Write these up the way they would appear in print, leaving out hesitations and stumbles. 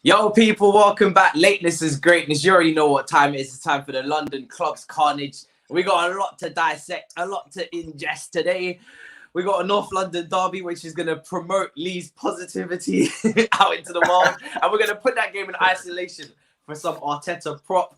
Yo, people, welcome back. Lateness is greatness. You already know what time it is. It's time for the London Clubs Carnage. We got a lot to dissect, a lot to ingest today. We got a North London derby, which is going to promote Lee's positivity out into the world. And we're going to put that game in isolation for some Arteta prop.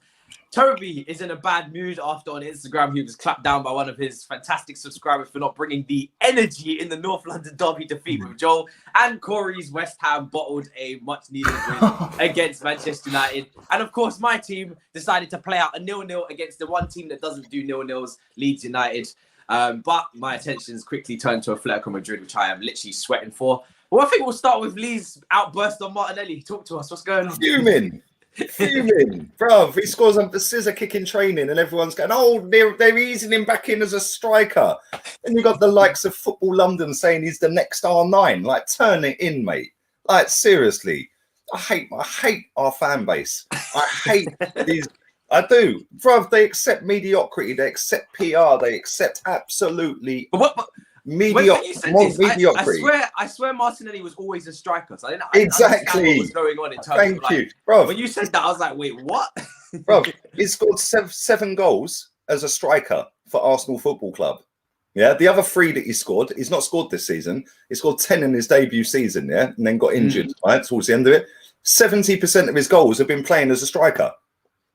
Tobi is in a bad mood after on Instagram he was clapped down by one of his fantastic subscribers for not bringing the energy in the North London derby defeat with Joel. And Corey's West Ham bottled a much-needed win against Manchester United. And of course, my team decided to play out a 0-0 against the one team that doesn't do 0-0s, Leeds United. But my attentions quickly turned to Atletico Madrid, which I am literally sweating for. Well, I think we'll start with Lee's outburst on Martinelli. Talk to us. What's going on? Fuming, bruv. He scores a scissor kick in training, and everyone's going, "Oh, they're easing him back in as a striker." And you got the likes of Football London saying he's the next R9. Like, turn it in, mate. Like, seriously, I hate our fan base. I hate these. I do, bruv. They accept mediocrity. They accept PR. They accept absolutely. Mediocrity. I swear Martinelli was always a striker. So I didn't exactly understand what was going on in terms Thank of, like, you, bro. When you said that, I was like, wait, what? Bro, he scored seven goals as a striker for Arsenal Football Club. Yeah, the other 3 that he scored, he's not scored this season. He scored 10 in his debut season, yeah, and then got injured right towards the end of it. 70% of his goals have been playing as a striker.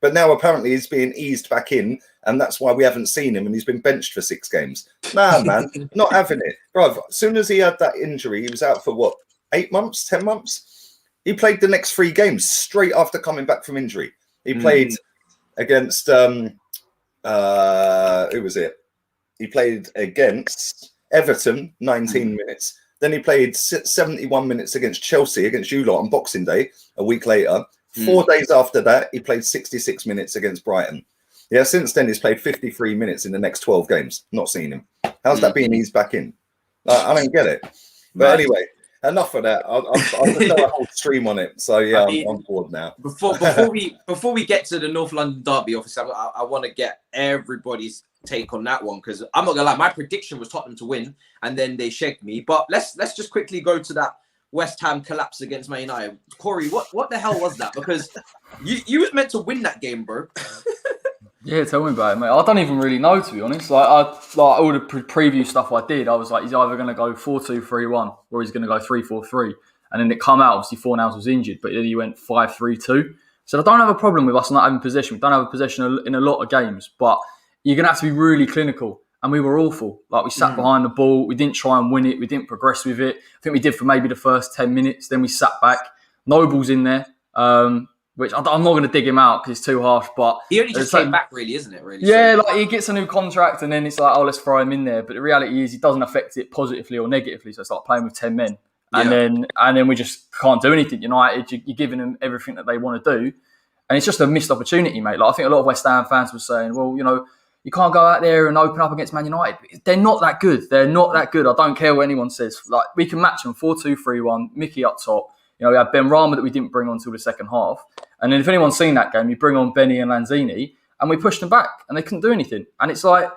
But now apparently he's being eased back in, and that's why we haven't seen him, and he's been benched for 6 games. Nah, man, not having it. Bro, as soon as he had that injury, he was out for, what, 8 months, 10 months? He played the next 3 games straight after coming back from injury. He played against, who was it? He played against Everton, 19 minutes. Then he played 71 minutes against Chelsea, against you lot on Boxing Day, a week later. 4 days after that, he played 66 minutes against Brighton. Yeah, since then, he's played 53 minutes in the next 12 games. Not seen him. How's that being eased back in? I don't get it. But anyway, enough of that. I'll do a whole stream on it. So, yeah, I'm on board now. Before we get to the North London derby, obviously, I want to get everybody's take on that one, because I'm not going to lie, my prediction was Tottenham to win, and then they shagged me. But let's just quickly go to that West Ham collapse against Man United. Corey, what the hell was that? Because you was meant to win that game, bro. Yeah, tell me about it, mate. I don't even really know, to be honest. Like all the preview stuff I did, I was like, he's either going to go 4-2-3-1 or he's going to go 3-4-3. And then it come out, obviously Fornals was injured, but then he went 5-3-2. So I don't have a problem with us not having possession. We don't have a possession in a lot of games, but you're going to have to be really clinical. And we were awful. Like, we sat behind the ball. We didn't try and win it. We didn't progress with it. I think we did for maybe the first 10 minutes. Then we sat back. Noble's in there, which I'm not going to dig him out because it's too harsh. But he only just came back, really, isn't it? Really. Yeah, like, he gets a new contract and then it's like, oh, let's throw him in there. But the reality is he doesn't affect it positively or negatively. So it's like playing with 10 men. And then we just can't do anything. United, you're giving them everything that they want to do. And it's just a missed opportunity, mate. Like, I think a lot of West Ham fans were saying, well, you can't go out there and open up against Man United. They're not that good. They're not that good. I don't care what anyone says. Like, we can match them 4-2-3-1, Mickey up top. We had Ben Rama that we didn't bring on until the second half. And then if anyone's seen that game, you bring on Benny and Lanzini, and we pushed them back, and they couldn't do anything. And it's like,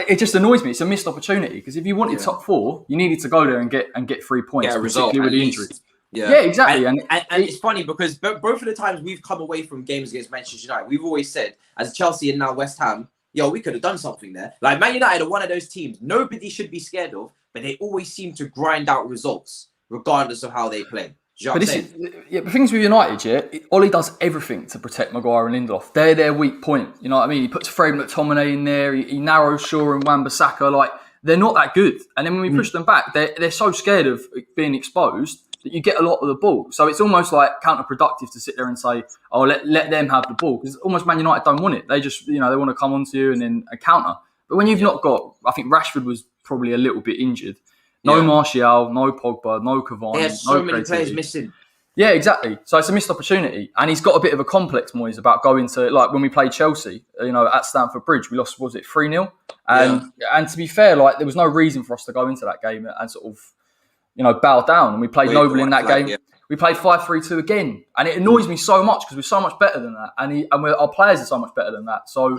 it just annoys me. It's a missed opportunity, because if you wanted top 4, you needed to go there and get 3 points, particularly with the injury. Yeah, exactly. And it's funny because both of the times we've come away from games against Manchester United, we've always said, as Chelsea and now West Ham, we could have done something there. Like, Man United are one of those teams nobody should be scared of, but they always seem to grind out results regardless of how they play. But the things with United, Ollie does everything to protect Maguire and Lindelof. They're their weak point. You know what I mean? He puts Fred McTominay in there. He narrows Shaw and Wan-Bissaka. Like, they're not that good. And then when we push them back, they're so scared of being exposed that you get a lot of the ball. So it's almost like counterproductive to sit there and say, oh, let them have the ball. Because almost Man United don't want it. They just, they want to come onto you and then a counter. But when you've not got, I think Rashford was probably a little bit injured. No Martial, no Pogba, no Cavani. There's so many players missing. Yeah, exactly. So it's a missed opportunity. And he's got a bit of a complex, Moyes, about going to, like, when we played Chelsea, at Stamford Bridge, we lost, was it 3-0? And to be fair, like, there was no reason for us to go into that game and sort of, bow down. And we played Noble in that game. Yeah. We played 5-3-2 again. And it annoys me so much because we're so much better than that. And our players are so much better than that. So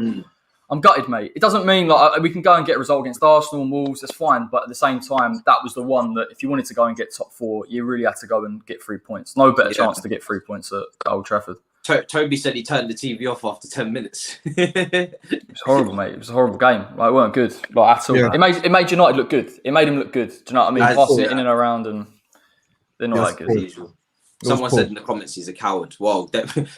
I'm gutted, mate. It doesn't mean like we can go and get a result against Arsenal and Wolves. That's fine, but at the same time, that was the one that if you wanted to go and get top 4, you really had to go and get 3 points. No better chance to get 3 points at Old Trafford. Toby said he turned the TV off after 10 minutes. It was horrible, mate. It was a horrible game. Like, it weren't good, like at all. Yeah. It made United look good. It made him look good. Do you know what I mean? Passing it in and around, and they're not that good. Someone said in the comments he's a coward. Well,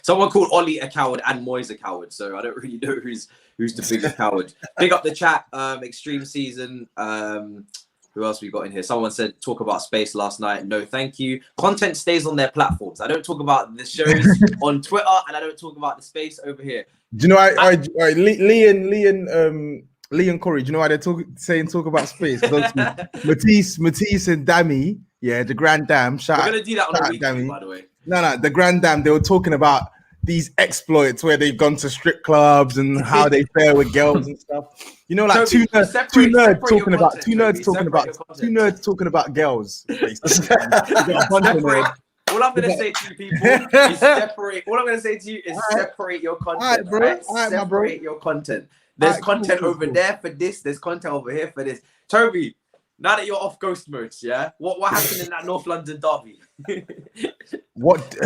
someone called Ollie a coward and Moyes a coward. So I don't really know who's the biggest coward. Big up the chat. Extreme season. Who else we got in here? Someone said talk about space last night. No, thank you. Content stays on their platforms. I don't talk about the shows on Twitter, and I don't talk about the space over here. Do you know? Lee and Corey. Do you know why they're talk about space? Matisse and Dammy. Yeah, the Grand Dam. We're gonna do that on the weekend, by the way. No, the Grand Dam. They were talking about these exploits where they've gone to strip clubs and how they fare with girls and stuff. You know, like two nerds talking about girls. All I'm gonna say to you people is separate. All I'm gonna say to you is separate your content. Separate your content. There's content over there for this. There's content over here for this. Toby, now that you're off ghost modes, yeah, what happened in that North London derby? What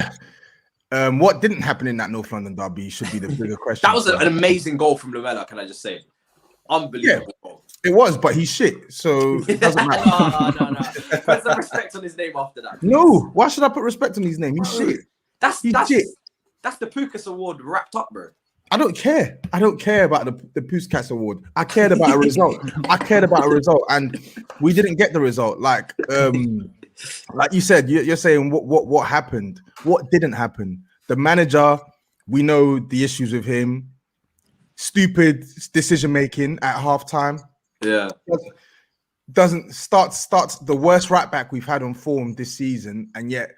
didn't happen in that North London derby should be the bigger question. That was an amazing goal from Lamela, can I just say? Unbelievable goal. It was, but he's shit, so it doesn't matter. No. Put some respect on his name after that. Please. No, why should I put respect on his name? He's shit. That's shit. That's the Puskas Award wrapped up, bro. I don't care. I don't care about the Puskas Award. I cared about a result. And we didn't get the result. Like you said, you're saying what happened? What didn't happen? The manager, we know the issues with him. Stupid decision making at halftime. Yeah, doesn't starts the worst right back we've had on form this season, and yet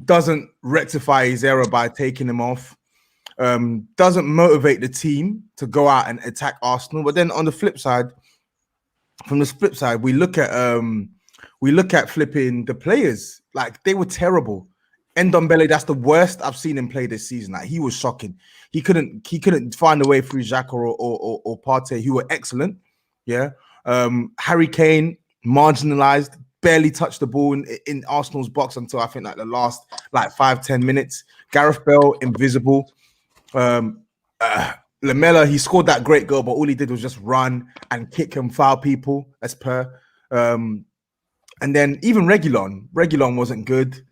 doesn't rectify his error by taking him off. Doesn't motivate the team to go out and attack Arsenal. But then on the flip side, we look at flipping the players. Like, they were terrible. Ndombele, that's the worst I've seen him play this season. Like, he was shocking. He couldn't find a way through Xhaka or Partey, who were excellent. Yeah. Harry Kane, marginalized, barely touched the ball in Arsenal's box until I think like the last 5-10 minutes. Gareth Bale, invisible. Lamela, he scored that great goal, but all he did was just run and kick and foul people as per. And then even Reguilon wasn't good.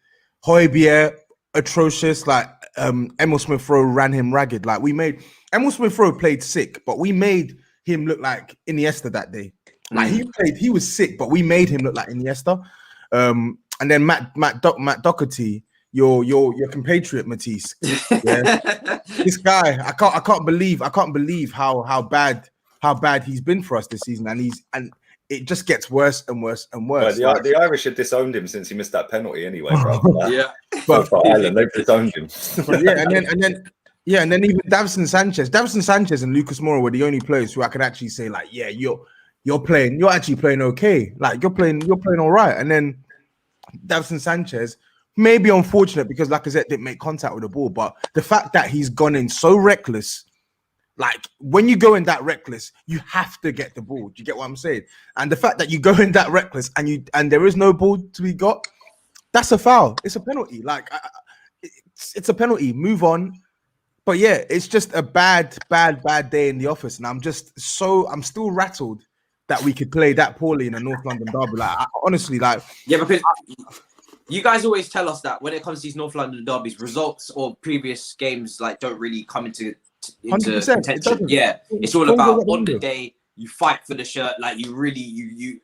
Højbjerg, atrocious. Like Emil Smith-Rowe ran him ragged. Like Emil Smith-Rowe played sick, but we made him look like Iniesta that day. Like he was sick, but we made him look like Iniesta. And then Matt Doherty, your compatriot Matisse. Yeah. This guy, I can't believe how bad he's been for us this season, and it just gets worse and worse and worse. Well, the Irish had disowned him since he missed that penalty anyway, bro. Yeah. But for Ireland, they've disowned him. And then even Davison Sanchez and Lucas Moura were the only players who I could actually say, like, yeah, you're actually playing okay. Like, you're playing all right. And then Davison Sanchez, maybe unfortunate because Lacazette didn't make contact with the ball, but the fact that he's gone in so reckless, like, when you go in that reckless, you have to get the ball. Do you get what I'm saying? And the fact that you go in that reckless and there is no ball to be got, that's a foul. It's a penalty. Like, it's a penalty. Move on. But yeah, it's just a bad day in the office, and I'm still rattled that we could play that poorly in a North London derby. Like, honestly, like, yeah, because you guys always tell us that when it comes to these North London derbies, results or previous games like don't really come into contention. Yeah, it's all about on the day you fight for the shirt. Like, you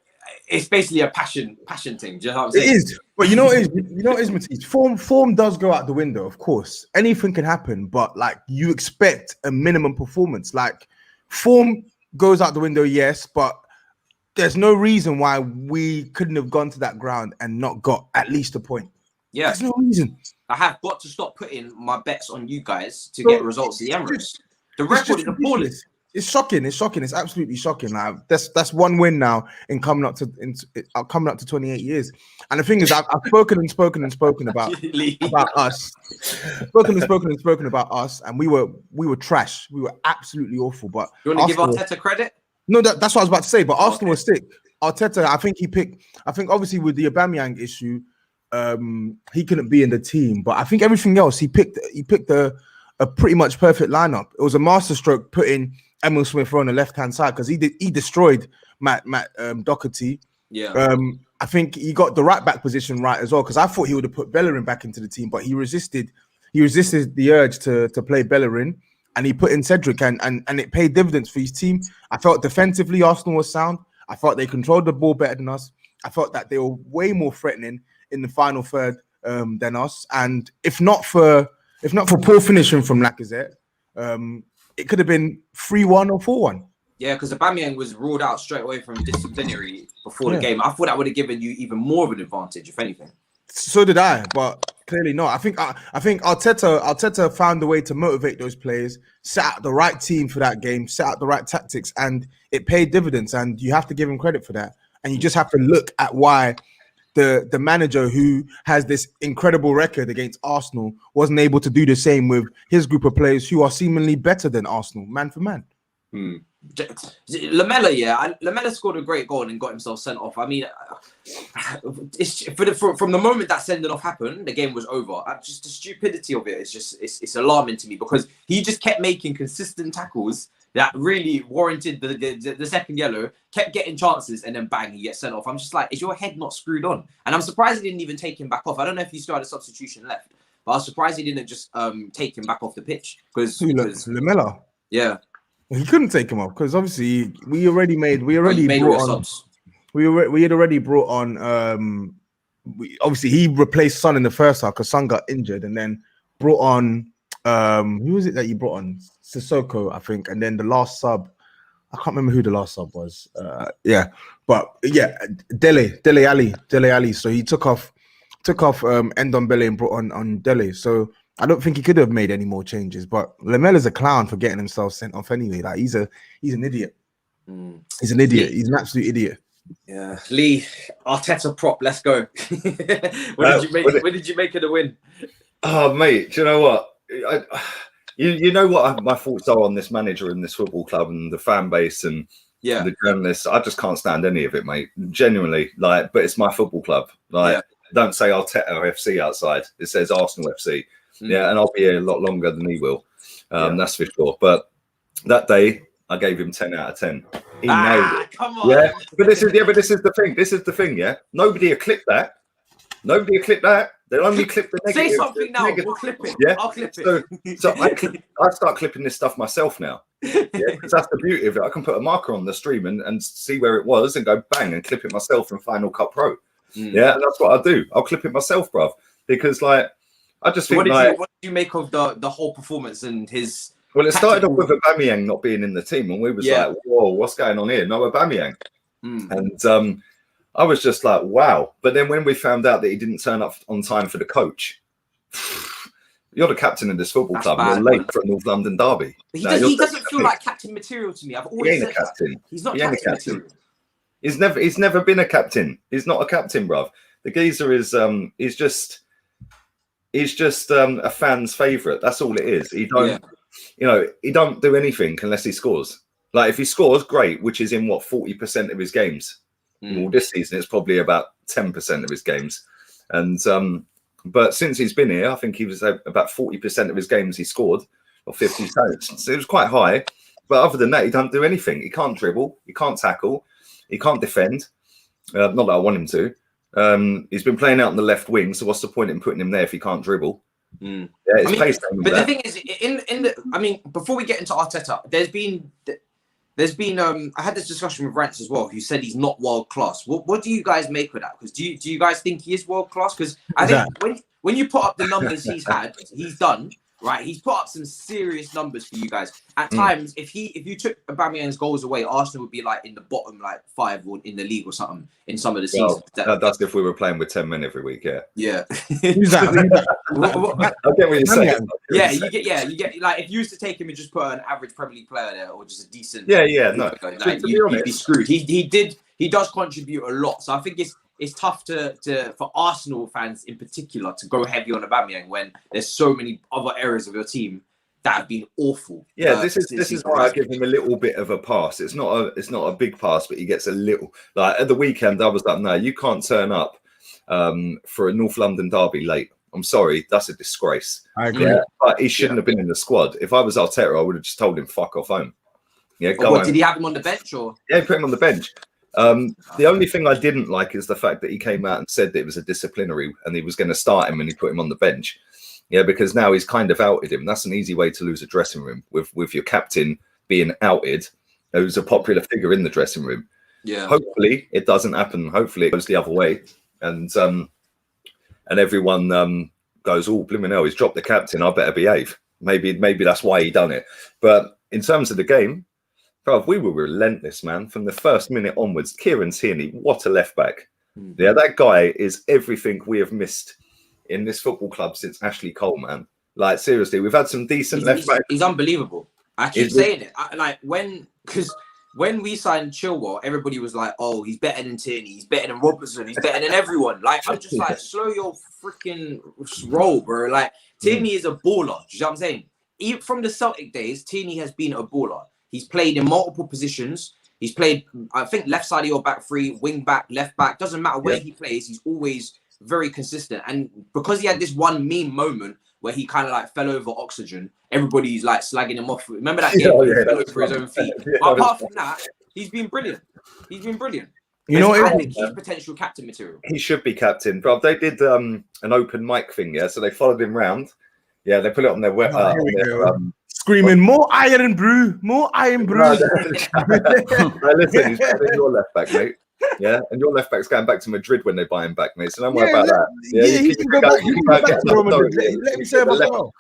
it's basically a passion thing. Do you know what I'm saying? It is, but you know what it is, Matisse. Form does go out the window, of course. Anything can happen, but like, you expect a minimum performance. Like, form goes out the window, yes, but there's no reason why we couldn't have gone to that ground and not got at least a point. Yeah, there's no reason. I have got to stop putting my bets on you guys to get results in the Emirates. The record is appalling. It's shocking. It's shocking. It's absolutely shocking. Like that's one win now in coming up to 28 years. And the thing is, I've spoken about us, spoken about us, and we were trash. We were absolutely awful. But you want to give Arteta credit? No, that's what I was about to say. But Arsenal was sick. Arteta, I think obviously with the Aubameyang issue, he couldn't be in the team. But I think everything else he picked a pretty much perfect lineup. It was a masterstroke putting Emil Smith on the left-hand side because he destroyed Matt Doherty. Yeah. I think he got the right back position right as well because I thought he would have put Bellerin back into the team, but he resisted the urge to play Bellerin, and he put in Cedric, and it paid dividends for his team. I felt defensively Arsenal was sound. I felt they controlled the ball better than us. I felt that they were way more threatening in the final third than us. And if not for poor finishing from Lacazette, it could have been 3-1 or 4-1. Yeah, because Aubameyang was ruled out straight away from disciplinary before the game. I thought that would have given you even more of an advantage, if anything. So did I, but clearly not. I think Arteta found a way to motivate those players, set out the right team for that game, set out the right tactics, and it paid dividends. And you have to give him credit for that. And you just have to look at why the manager who has this incredible record against Arsenal wasn't able to do the same with his group of players who are seemingly better than Arsenal, man for man. Lamella scored a great goal and got himself sent off. I mean, from the moment that sending off happened, the game was over. Just the stupidity of it is it's alarming to me because he just kept making consistent tackles that really warranted the second yellow, kept getting chances, and then bang, he gets sent off. I'm just like, is your head not screwed on? And I'm surprised he didn't even take him back off. I don't know if he still had a substitution left, but I was surprised he didn't just take him back off the pitch. Because Lamella? Yeah. He couldn't take him off because obviously we had already brought on obviously he replaced Son in the first half because Son got injured, and then brought on who was it that you brought on? Sissoko, I think, and then the last sub, I can't remember who the last sub was. Dele Ali. So he took off Ndombele and brought on Dele. So I don't think he could have made any more changes. But Lamella's a clown for getting himself sent off anyway. Like he's an idiot. He's an idiot. He's an absolute idiot. Yeah, Lee, Arteta prop. Let's go. What did you make of the win? Oh, mate, do you know what? You know what my thoughts are on this manager and this football club and the fan base and the journalists. I just can't stand any of it, mate. Genuinely, but it's my football club. Don't say Arteta FC outside. It says Arsenal FC. Yeah, and I'll be here a lot longer than he will. That's for sure. But that day, I gave him 10 out of 10. He nailed it. Come on. Yeah, but this is the thing. This is the thing. Yeah, nobody will clip that. They'll only clip the negative. Say something now. We'll clip it. Yeah, I'll clip it. So I start clipping this stuff myself now. Yeah, because that's the beauty of it. I can put a marker on the stream and see where it was and go bang and clip it myself from Final Cut Pro. Yeah, and that's what I do. I'll clip it myself, bruv. Because I just think what did you make of the whole performance and his? Well, it started off with Aubameyang not being in the team, and we was like, "Whoa, what's going on here?" No Aubameyang, and I was just like, "Wow!" But then when we found out that he didn't turn up on time for the coach, you're the captain of this football club. You're late for a North London derby. He doesn't feel like captain material to me. I've always said that. He's not captain material. He's never been a captain. He's not a captain, bruv. The geezer is he's just a fan's favourite. That's all it is. He don't. He don't do anything unless he scores. Like if he scores, great, which is in 40% of his games. Well, this season it's probably about 10% of his games. And but since he's been here, I think he was about 40% of his games he scored, or 50. So it was quite high. But other than that, he don't do anything. He can't dribble, he can't tackle, he can't defend. Not that I want him to. He's been playing out on the left wing, so what's the point in putting him there if he can't dribble? Yeah, the thing is, before we get into Arteta, there's been I had this discussion with Rance as well, who said he's not world class. What do you guys make of that? Because do you guys think he is world class? Because I think when you put up the numbers he's done, right? He's put up some serious numbers for you guys. At times, if you took Aubameyang's goals away, Arsenal would be like in the bottom like 5 or in the league or something in some of the seasons. That's if we were playing with 10 men every week. Yeah. Who's that? I get what you're saying. Yeah, you get like if you used to take him and just put an average Premier League player there or just a decent. No. Like, you'd be screwed. He does contribute a lot, so I think it's tough for Arsenal fans in particular to go heavy on Aubameyang when there's so many other areas of your team that have been awful. Yeah, this is why I give him a little bit of a pass. It's not a big pass, but he gets a little. Like at the weekend, I was like, no, you can't turn up for a North London derby late. I'm sorry, that's a disgrace. I agree. Yeah, but he shouldn't have been in the squad. If I was Arteta, I would have just told him fuck off home. Yeah, go on. Did he have him on the bench or? Yeah, put him on the bench. The only thing I didn't like is the fact that he came out and said that it was a disciplinary and he was going to start him and he put him on the bench. Yeah, because now he's kind of outed him. That's an easy way to lose a dressing room with your captain being outed, who's a popular figure in the dressing room. Yeah. Hopefully it doesn't happen. Hopefully it goes the other way. And everyone goes, oh, blimmin' hell, he's dropped the captain. I better behave. Maybe that's why he done it. But in terms of the game, bro, we were relentless, man. From the first minute onwards, Kieran Tierney, what a left back. Yeah, that guy is everything we have missed in this football club since Ashley Cole, man. Like, seriously, we've had some decent left backs. He's unbelievable. I keep saying it. Because when we signed Chilwell, everybody was like, oh, he's better than Tierney. He's better than Robertson. He's better than everyone. Like, I'm just like, slow your freaking roll, bro. Like, Tierney is a baller. Do you know what I'm saying? Even from the Celtic days, Tierney has been a baller. He's played in multiple positions. He's played, I think, left side of your back three, wing back, left back. Doesn't matter where he plays. He's always very consistent. And because he had this one meme moment where he kind of like fell over oxygen, everybody's like slagging him off. Remember that game where he fell over his own feet? But apart from that, he's been brilliant. You know, I think he's potential captain material. He should be captain, bro. They did an open mic thing, yeah. So they followed him round. Yeah, they put it on their web. Screaming, more iron brew, more iron brew. Listen, he's better than your left back, mate. Yeah, and your left back's going back to Madrid when they buy him back, mate. So don't worry about that. Yeah, he can go back to Madrid. Let me say about that.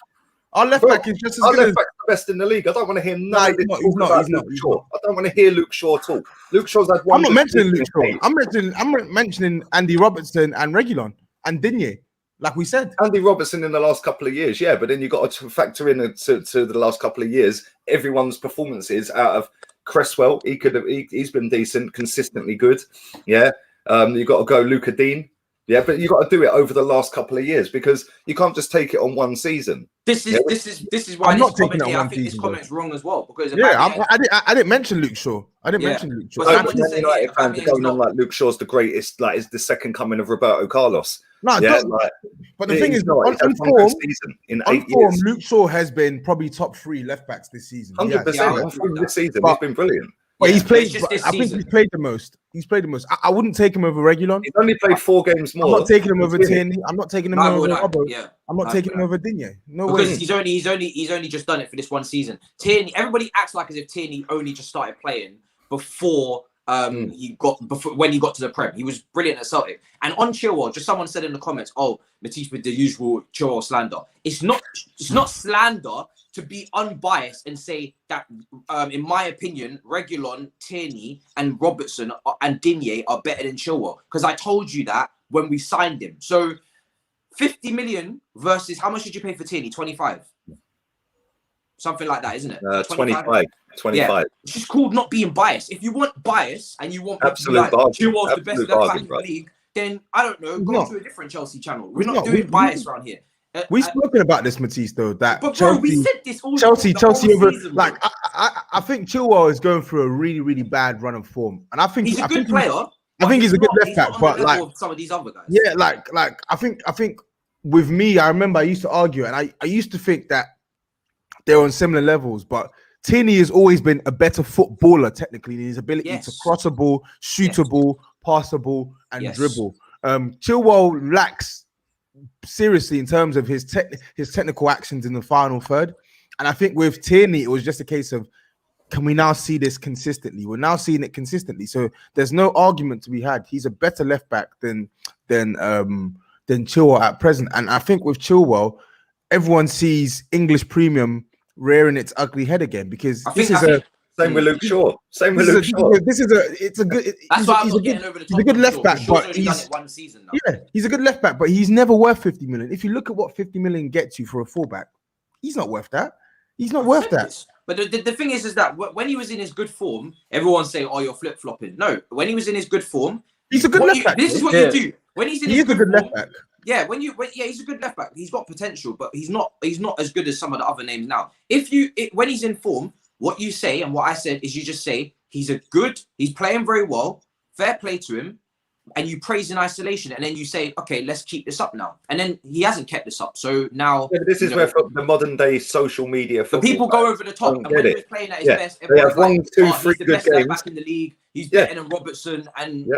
Our left back is just as good. Our left back's the best in the league. I don't want to hear none of this. He's not. Shaw. I don't want to hear Luke Shaw at all. Luke Shaw's had one. I'm not mentioning Luke Shaw. I'm mentioning Andy Robertson and Reguilon and Digne. Like we said, Andy Robertson in the last couple of years, yeah, but then you got to factor in to the last couple of years everyone's performances out of Cresswell. He's been decent, consistently good, yeah. You got to go Luca Dean, yeah, but you got to do it over the last couple of years because you can't just take it on one season. This is why I'm not taking it on one season. This comment's wrong as well because I didn't mention Luke Shaw. I didn't mention Luke Shaw. United fans are going on like Luke Shaw's the greatest, like is the second coming of Roberto Carlos. No, yeah, but the thing is, on form, Luke Shaw has been probably top 3 left backs this season. 100% this season. He's been brilliant. But he's played. I think he's played the most. I wouldn't take him over Reguilon. He's only played 4 games more. I'm not taking him over Tierney. I'm not taking him over Robbo. I'm not taking him over Digne. No way. Because he's only just done it for this one season. Tierney. Everybody acts like as if Tierney only just started playing before. When he got to the Prem. He was brilliant at Celtic. And on Chilwell, just someone said in the comments, "Oh, Matisse with the usual Chilwell slander." It's not slander to be unbiased and say that, in my opinion, Reguilon, Tierney, and Robertson and Digne are better than Chilwell. Because I told you that when we signed him. So 50 million versus how much did you pay for Tierney? 25. Something like that, isn't it? 25. Yeah. It's just called not being biased. If you want bias and you want Chilwell's the best left back in the league, then I don't know, go to a different Chelsea channel. We're not doing bias around here. We've spoken about this, Matisse, though. But bro, we said this all Chelsea over. Season, like I think Chilwell is going through a really, really bad run of form, and I think he's a good player. I think he's a good left back, but like some of these other guys. Yeah, like I think with me, I remember I used to argue, and I used to think that they're on similar levels, but Tierney has always been a better footballer technically in his ability to cross a ball, shoot a ball, pass a ball, and dribble. Chilwell lacks seriously in terms of his technical actions in the final third. And I think with Tierney, it was just a case of, can we now see this consistently? We're now seeing it consistently. So there's no argument to be had. He's a better left back than Chilwell at present. And I think with Chilwell, everyone sees English premium rearing its ugly head again because same with Luke Shaw. Same with Luke Shaw. It's a good. That's why I'm not getting over the top. He's a good left back, but only done it one season now. Yeah, he's a good left back, but he's never worth 50 million. If you look at what 50 million gets you for a fullback, he's not worth that. He's not worth that. But the thing is that when he was in his good form, everyone's saying, "Oh, you're flip flopping." No, when he was in his good form, he's a good left back. This is what you do when he's in his good form. Left back. Yeah, he's a good left back. He's got potential, but he's not as good as some of the other names now. When he's in form, what you say and what I said is you just say he's playing very well, fair play to him, and you praise in isolation, and then you say, okay, let's keep this up now. And then he hasn't kept this up, so now this is where the modern day social media. But people go over the top, and when he was playing at his best, they have one, two, three good games. Left back in the league. He's better than Robertson, and.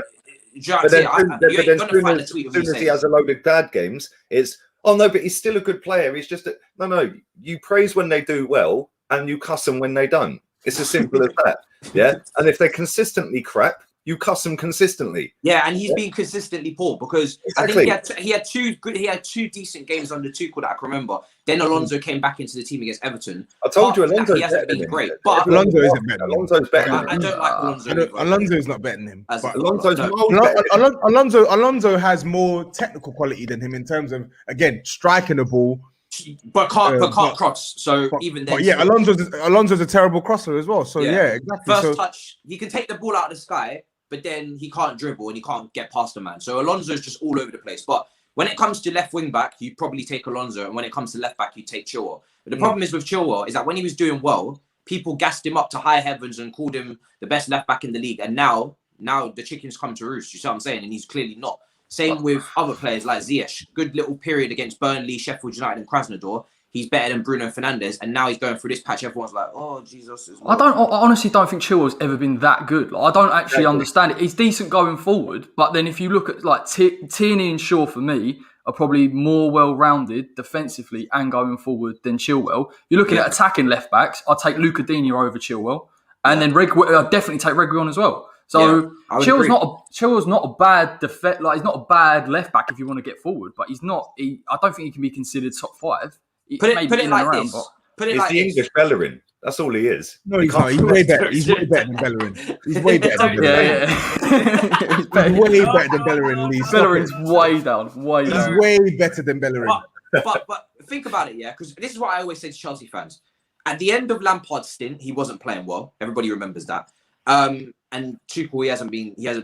But then, as soon as he has a load of bad games, it's no, but he's still a good player. He's just no. You praise when they do well, and you cuss them when they don't. It's as simple as that. Yeah, and if they're consistently crap, you cuss them consistently. Yeah, and he's been consistently poor because exactly. I think he had two decent games under Tuchel that I can remember. Then Alonso came back into the team against Everton. I told you Alonso's better than him. Great, but Alonso isn't better. Alonso's better. I don't like Alonso. Alonso's not better than him. Alonso has more technical quality than him in terms of striking the ball. But can't cross. So even then, Alonso's a terrible crosser as well. So exactly. First touch, he can take the ball out of the sky, but then he can't dribble and he can't get past the man. So Alonso's just all over the place. But when it comes to left wing back, you probably take Alonso, and when it comes to left back, you take Chilwell. But the problem is with Chilwell is that when he was doing well, people gassed him up to high heavens and called him the best left back in the league. And now the chickens come to roost. You see what I'm saying? And he's clearly not. Same with other players like Ziyech. Good little period against Burnley, Sheffield United, and Krasnodar. He's better than Bruno Fernandes, and now he's going through this patch. Everyone's like, "Oh, Jesus!" I honestly don't think Chilwell's ever been that good. I don't actually understand it. He's decent going forward, but then if you look at Tierney and Shaw, for me, are probably more well-rounded defensively and going forward than Chilwell. You're looking at attacking left backs. I'll take Luca Digne over Chilwell, and then I'll definitely take Reguilon as well. So Chilwell's not a bad he's not a bad left back if you want to get forward, but he's not. I don't think he can be considered top 5. Put it like this. He's the English Bellerin. That's all he is. No, he's not. He's way better. He's way better than Bellerin. He's way better than Bellerin. He's way better than Bellerin. Bellerin's way down. He's way better than Bellerin. But think about it, because this is what I always say to Chelsea fans. At the end of Lampard's stint, he wasn't playing well. Everybody remembers that. And Tuchel, he hasn't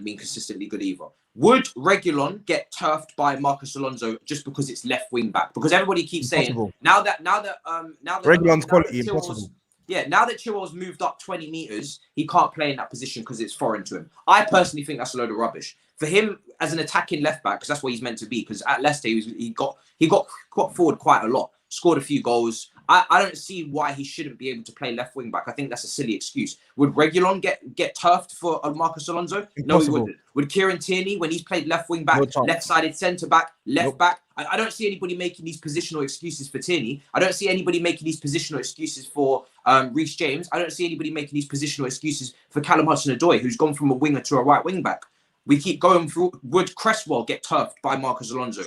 been consistently good either. Would Reguilon get turfed by Marcos Alonso just because it's left wing back? Because everybody keeps saying now that Reguilon's quality impossible. Yeah, now that Chilwell's moved up 20 meters, he can't play in that position because it's foreign to him. I personally think that's a load of rubbish. For him as an attacking left back, because that's what he's meant to be. Because at Leicester, he got forward quite a lot, scored a few goals. I don't see why he shouldn't be able to play left wing back. I think that's a silly excuse. Would Reguilon get turfed for Marcos Alonso? Impossible. No, he wouldn't. Would Kieran Tierney, when he's played left wing back, left-sided centre back, left back? I don't see anybody making these positional excuses for Tierney. I don't see anybody making these positional excuses for Reece James. I don't see anybody making these positional excuses for Callum Hudson-Odoi, who's gone from a winger to a right wing back. We keep going through. Would Cresswell get turfed by Marcos Alonso?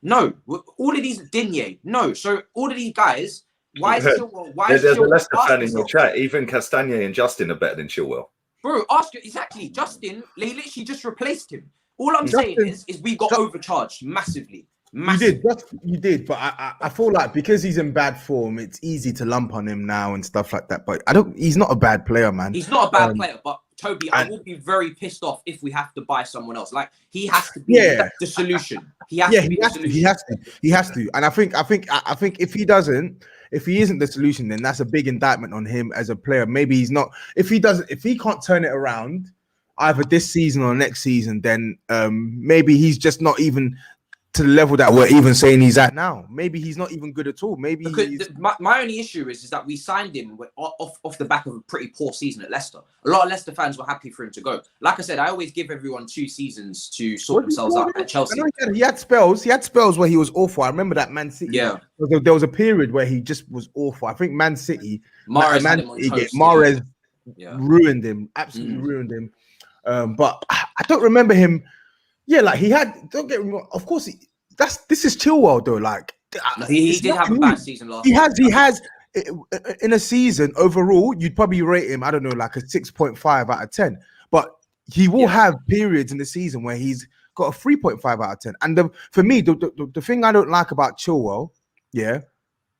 No. All of these Digne, no. So all of these guys. Why is Chilwell? There's a Leicester fan in your chat. Even Castagne and Justin are better than Chilwell. Bro, ask you exactly. Justin, they literally just replaced him. All I'm saying is we got overcharged massively. You did, but I feel like because he's in bad form, it's easy to lump on him now and stuff like that. But he's not a bad player, man. He's not a bad player, but Toby, I will be very pissed off if we have to buy someone else. Like he has to be the solution. He has to be the solution. He has to. And I think if he doesn't. If he isn't the solution, then that's a big indictment on him as a player. Maybe he's not. If he can't turn it around, either this season or next season, then maybe he's just not even to the level that we're even saying he's at now. Maybe he's not even good at all. Maybe my only issue is that we signed him off the back of a pretty poor season at Leicester. A lot of Leicester fans were happy for him to go. Like I said, I always give everyone 2 seasons to sort themselves out at Chelsea. He had spells where he was awful. I remember that Man City. Yeah, there was a period where he just was awful. I think Man City, Mahrez ruined him, absolutely ruined him. But I don't remember him. Yeah, like he had. Don't get me wrong. Of course, this is Chilwell though. Like No, he did have a bad season last year. He has in a season overall, you'd probably rate him, I don't know, like a 6.5 out of 10. But he will have periods in the season where he's got a 3.5 out of 10. And for me, the thing I don't like about Chilwell,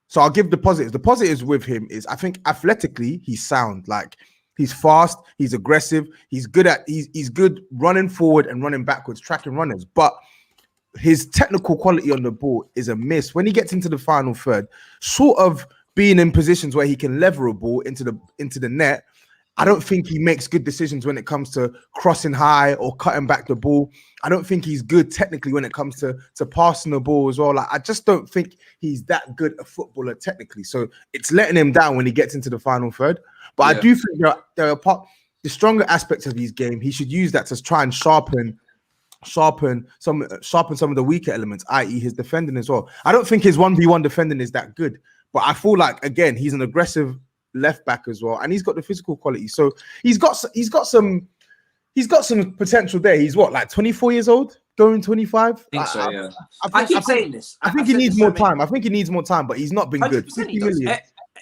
so I'll give the positives. The positives with him is I think athletically he's sound. Like he's fast, he's aggressive, he's good running forward and running backwards, tracking runners. But his technical quality on the ball is a miss. When he gets into the final third, sort of being in positions where he can lever a ball into the net, I don't think he makes good decisions when it comes to crossing high or cutting back the ball. I don't think he's good technically when it comes to passing the ball as well. Like, I just don't think he's that good a footballer technically. So it's letting him down when he gets into the final third. But I do think there are the stronger aspects of his game. He should use that to try and sharpen some of the weaker elements, i.e. his defending as well. I don't think his 1v1 defending is that good. But I feel like, again, he's an aggressive left back as well, and he's got the physical quality. So he's got some potential there. He's what, like 24 years old, going 25. I think so. Yeah. I keep saying this. I think he needs more time. I think he needs more time, but he's not been good. 50 million.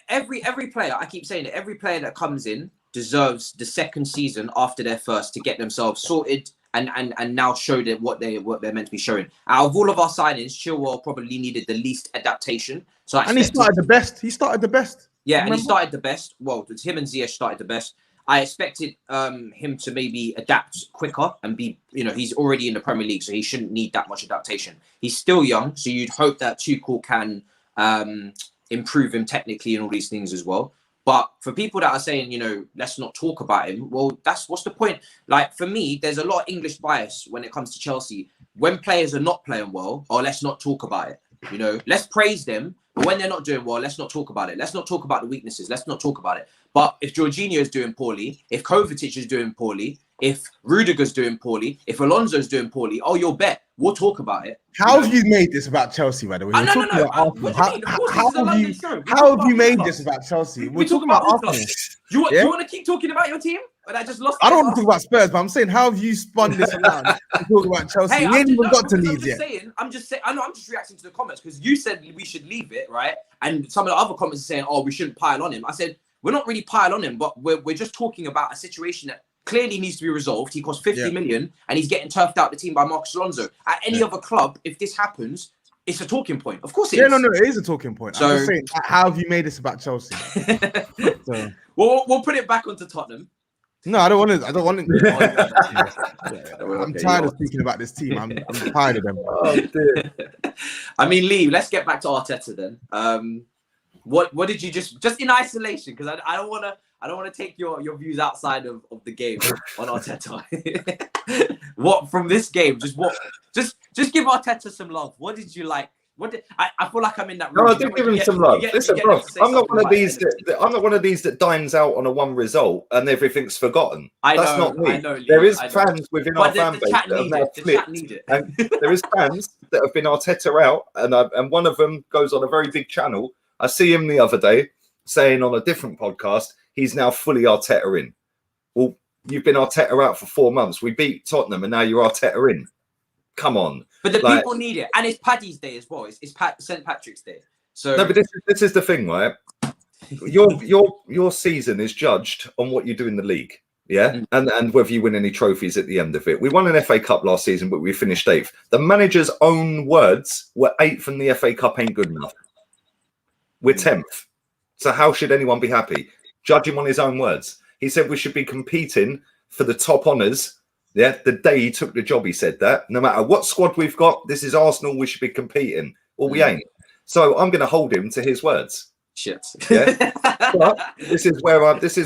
Every player, I keep saying it. Every player that comes in deserves the second season after their first to get themselves sorted and now show them what they're meant to be showing. Out of all of our signings, Chilwell probably needed the least adaptation. So he started the best. He started the best. Yeah, and he started the best. Well, it's him and Ziyech started the best. I expected him to maybe adapt quicker and be, he's already in the Premier League, so he shouldn't need that much adaptation. He's still young, so you'd hope that Tuchel can improve him technically and all these things as well. But for people that are saying, let's not talk about him, well, what's the point? Like, for me, there's a lot of English bias when it comes to Chelsea. When players are not playing well, let's not talk about it. Let's praise them. But when they're not doing well, let's not talk about it. Let's not talk about the weaknesses. Let's not talk about it. But if Jorginho is doing poorly, if Kovacic is doing poorly, if Rudiger's doing poorly, if Alonso's doing poorly, you'll bet. We'll talk about it. How have you made this about Chelsea, by the way? No. How have you made this about Chelsea? We're talking about Arsenal. Do you want to keep talking about your team? But I just lost. I don't want to talk about Spurs, but I'm saying, how have you spun this around to talk about Chelsea? Hey, we ain't even got to Leeds yet. I'm just reacting to the comments because you said we should leave it, right? And some of the other comments are saying, we shouldn't pile on him. I said, we're not really pile on him, but we're just talking about a situation that clearly needs to be resolved. He cost 50 million and he's getting turfed out the team by Marcus Alonso. At any other club, if this happens, it's a talking point. Of course it is. No, it is a talking point. So, I'm just saying, how have you made this about Chelsea? We'll put it back onto Tottenham. No, I don't want to. I'm tired of speaking about this team. I'm tired of them. Oh, dear. I mean, Lee, let's get back to Arteta then. What did you just in isolation? Because I don't want to take your views outside of the game on Arteta. What from this game? Just give Arteta some love. What did you like? I feel like I'm in that room. No, I did give him some love. Listen, bro, I'm not one of these that dines out on a one result and everything's forgotten. That's not me. There is fans within our fan base that have now flipped, and there is fans that have been Arteta out, and one of them goes on a very big channel. I see him the other day saying on a different podcast he's now fully Arteta in. Well, you've been Arteta out for 4 months. We beat Tottenham, and now you're Arteta in. Come on. But the people need it. And it's Paddy's Day as well. It's St. Patrick's Day. So no, but this is the thing, right? Your season is judged on what you do in the league. Yeah. And whether you win any trophies at the end of it. We won an FA Cup last season, but we finished 8th. The manager's own words were 8th in the FA Cup ain't good enough. We're 10th. So how should anyone be happy? Judge him on his own words. He said we should be competing for the top honours. Yeah, the day he took the job, he said that. No matter what squad we've got, this is Arsenal, we should be competing. Well, we ain't. So I'm going to hold him to his words. Shit. Yeah. But this is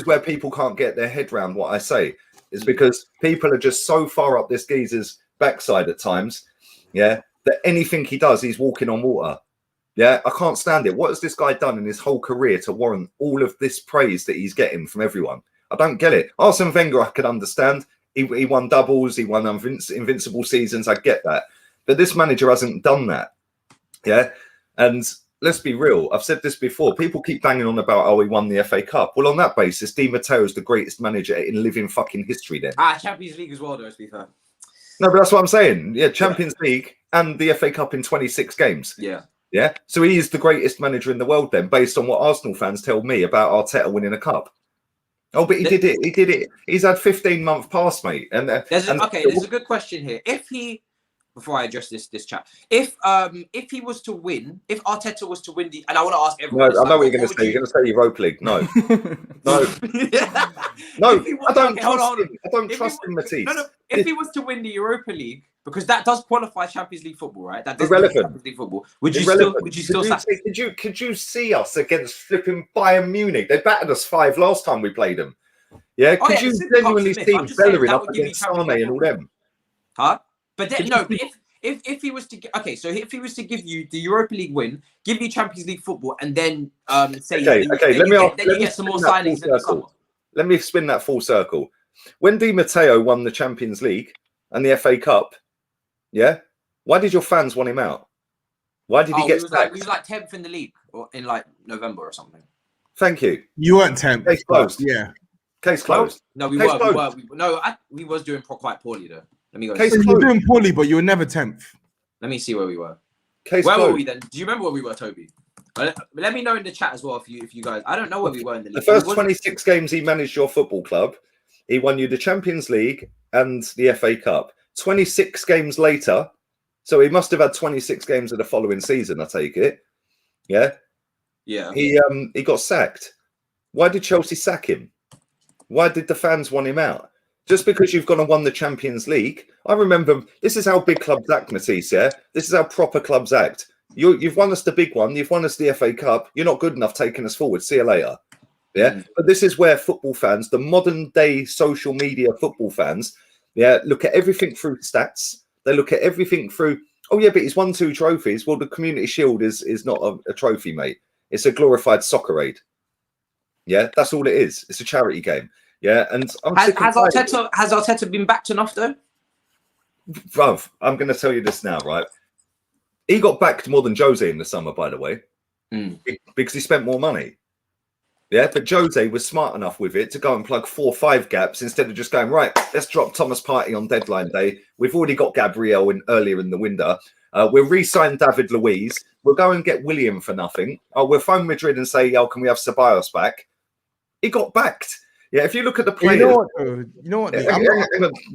where people can't get their head around what I say. Is because people are just so far up this geezer's backside at times, yeah, that anything he does, he's walking on water. Yeah, I can't stand it. What has this guy done in his whole career to warrant all of this praise that he's getting from everyone? I don't get it. Arsene Wenger, I could understand. He won doubles. He won invincible seasons. I get that. But this manager hasn't done that. Yeah. And let's be real. I've said this before. People keep banging on about, he won the FA Cup. Well, on that basis, Di Matteo is the greatest manager in living fucking history then. Champions League as well, though, to be fair. No, but that's what I'm saying. Yeah, Champions League and the FA Cup in 26 games. Yeah. Yeah, so he is the greatest manager in the world then, based on what Arsenal fans tell me about Arteta winning a cup. Oh, but he did it. He did it. He's had 15-month pass, mate. And there's a good question here. Before I address this chat, if he was to win, if Arteta was to win and I want to ask everyone. No, I know what you're going to say. You're going to say Europa League. No, no, no. I don't trust him. I don't trust him, Matisse. No. If he was to win the Europa League, because that does qualify Champions League football, right? That does irrelevant. Champions League football. Would you still? Could you see us against flipping Bayern Munich? They battered us 5 last time we played them. Yeah, could you genuinely see Bellerin up against Sane and all them? Huh? But if he was to if he was to give you the Europa League win, give you Champions League football, and then say let me get some more signings in the summer. Let me spin that full circle. When Di Matteo won the Champions League and the FA Cup, yeah, why did your fans want him out? Why did he get sacked? He was like 10th in the league, or in like November or something. Thank you. You weren't 10th. Case closed. Yeah. Case closed. No, we were. We was doing quite poorly though. Let me go. You were doing poorly, but you were never 10th. Let me see where we were. Where were we then? Do you remember where we were, Toby? Let me know in the chat as well if you guys. I don't know where we were in the league. The first 26 games he managed your football club, he won you the Champions League and the FA Cup. 26 games later, so he must have had 26 games of the following season, I take it. Yeah? Yeah. He got sacked. Why did Chelsea sack him? Why did the fans want him out? Just because you've gone and won the Champions League. I remember, this is how big clubs act, Matisse, yeah? This is how proper clubs act. You've won us the big one. You've won us the FA Cup. You're not good enough taking us forward. See you later. Yeah? But this is where football fans, the modern day social media football fans, yeah, look at everything through stats. They look at everything through, oh yeah, but he's won 2 trophies. Well, the Community Shield is not a trophy, mate. It's a glorified soccer aid. Yeah, that's all it is. It's a charity game. Yeah, and has Arteta been backed enough though? Bruv, I'm going to tell you this now, right? He got backed more than Jose in the summer, by the way, because he spent more money. Yeah, but Jose was smart enough with it to go and plug 4 or 5 gaps instead of just going, right, let's drop Thomas Partey on deadline day. We've already got Gabriel earlier in the window. We'll re-sign David Luiz. We'll go and get William for nothing. We'll phone Madrid and say, can we have Ceballos back? He got backed. Yeah, if you look at the players, you know what?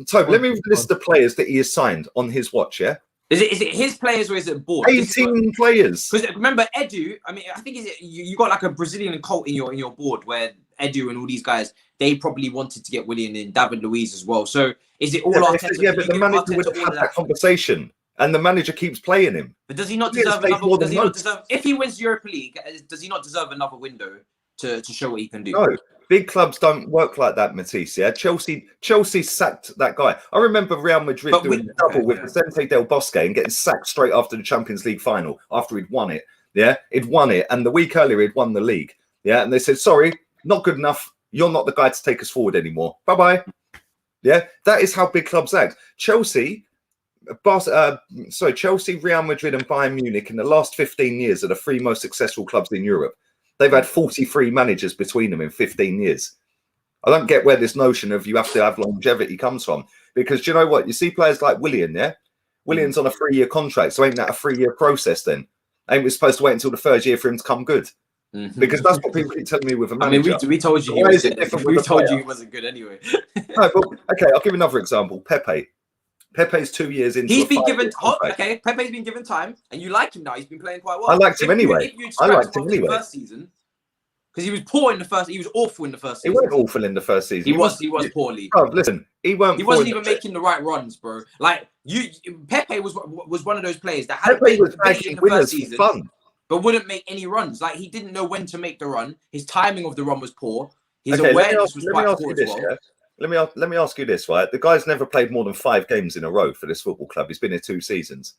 Toby, let me list the players that he has signed on his watch. Yeah, is it his players or is it board? 18 players. Because remember Edu, I mean, I think you got like a Brazilian cult in your board where Edu and all these guys, they probably wanted to get William and David Luiz as well. So is it all Arteta? Yeah, but the manager would have had that conversation, and the manager keeps playing him. But does he not deserve another? Does he not deserve? If he wins Europa League, does he not deserve another window to show what he can do? No. Big clubs don't work like that, Matisse. Yeah, Chelsea sacked that guy. I remember Real Madrid doing a double with Vicente Del Bosque and getting sacked straight after the Champions League final after he'd won it. Yeah, he'd won it, and the week earlier he'd won the league. Yeah, and they said, "Sorry, not good enough. You're not the guy to take us forward anymore. Bye bye." Yeah, that is how big clubs act. Chelsea, Real Madrid, and Bayern Munich in the last 15 years are the 3 most successful clubs in Europe. They've had 43 managers between them in 15 years. I don't get where this notion of you have to have longevity comes from. Because do you know what? You see players like Willian, yeah? Willian's on a 3-year contract, so ain't that a 3-year process then? Ain't we supposed to wait until the 3rd year for him to come good? Because that's what people keep telling me with a manager. I mean, we told you he wasn't good anyway. No, but okay, I'll give another example. Pepe's 2 years into. He's been given Pepe's been given time, and you like him now. He's been playing quite well. I liked him anyway. First season, because he was poor in the first. He was awful in the first season. He wasn't awful in the first season. He was poorly. Oh, listen, he wasn't even making the right runs, bro. Like Pepe was one of those players that had Pepe was making winners for fun, but wouldn't make any runs. Like he didn't know when to make the run. His timing of the run was poor. His awareness was quite poor as well. Yeah? Let me ask you this, right? The guy's never played more than 5 games in a row for this football club. He's been here 2 seasons.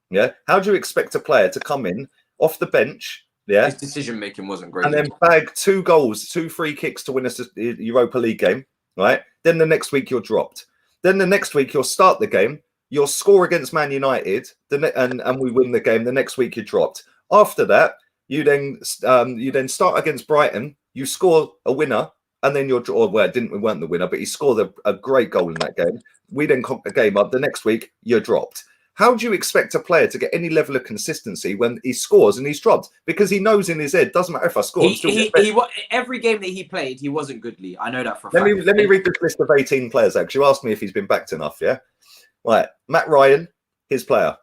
Yeah. How do you expect a player to come in off the bench? Yeah. His decision making wasn't great. And then bag 2 goals, 2 free kicks to win us the Europa League game, right? Then the next week you're dropped. Then the next week you'll start the game, you'll score against Man United, and we win the game. The next week you're dropped. After that, you then start against Brighton, you score a winner. And then we weren't the winner, but he scored a great goal in that game. We then cocked the game up. The next week, you're dropped. How do you expect a player to get any level of consistency when he scores and he's dropped? Because he knows in his head, doesn't matter if I score. Every game that he played, he wasn't good, Lee. I know that for a fact. Let me read this list of 18 players, actually. You asked me if he's been backed enough, yeah? Right. Matt Ryan, his player.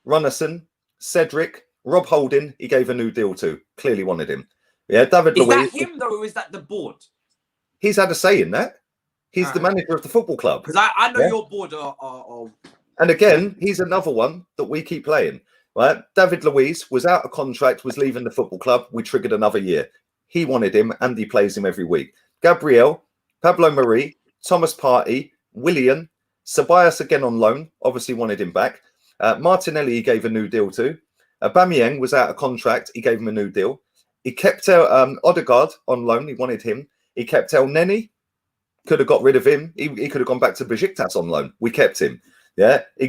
Runnison, Cedric, Rob Holding, he gave a new deal to. Clearly wanted him. Yeah, David Luiz. Is that him, though, or is that the board? He's had a say in that. He's the manager of the football club. Because I know your board are... And again, he's another one that we keep playing. Right? David Luiz was out of contract, was leaving the football club. We triggered another year. He wanted him, and he plays him every week. Gabriel, Pablo Marie, Thomas Partey, Willian, Ceballos again on loan, obviously wanted him back. Martinelli, he gave a new deal to. Aubameyang was out of contract. He gave him a new deal. He kept Odegaard on loan. He wanted him. He kept El Neni. Could have got rid of him. He could have gone back to Besiktas on loan. We kept him. Yeah, he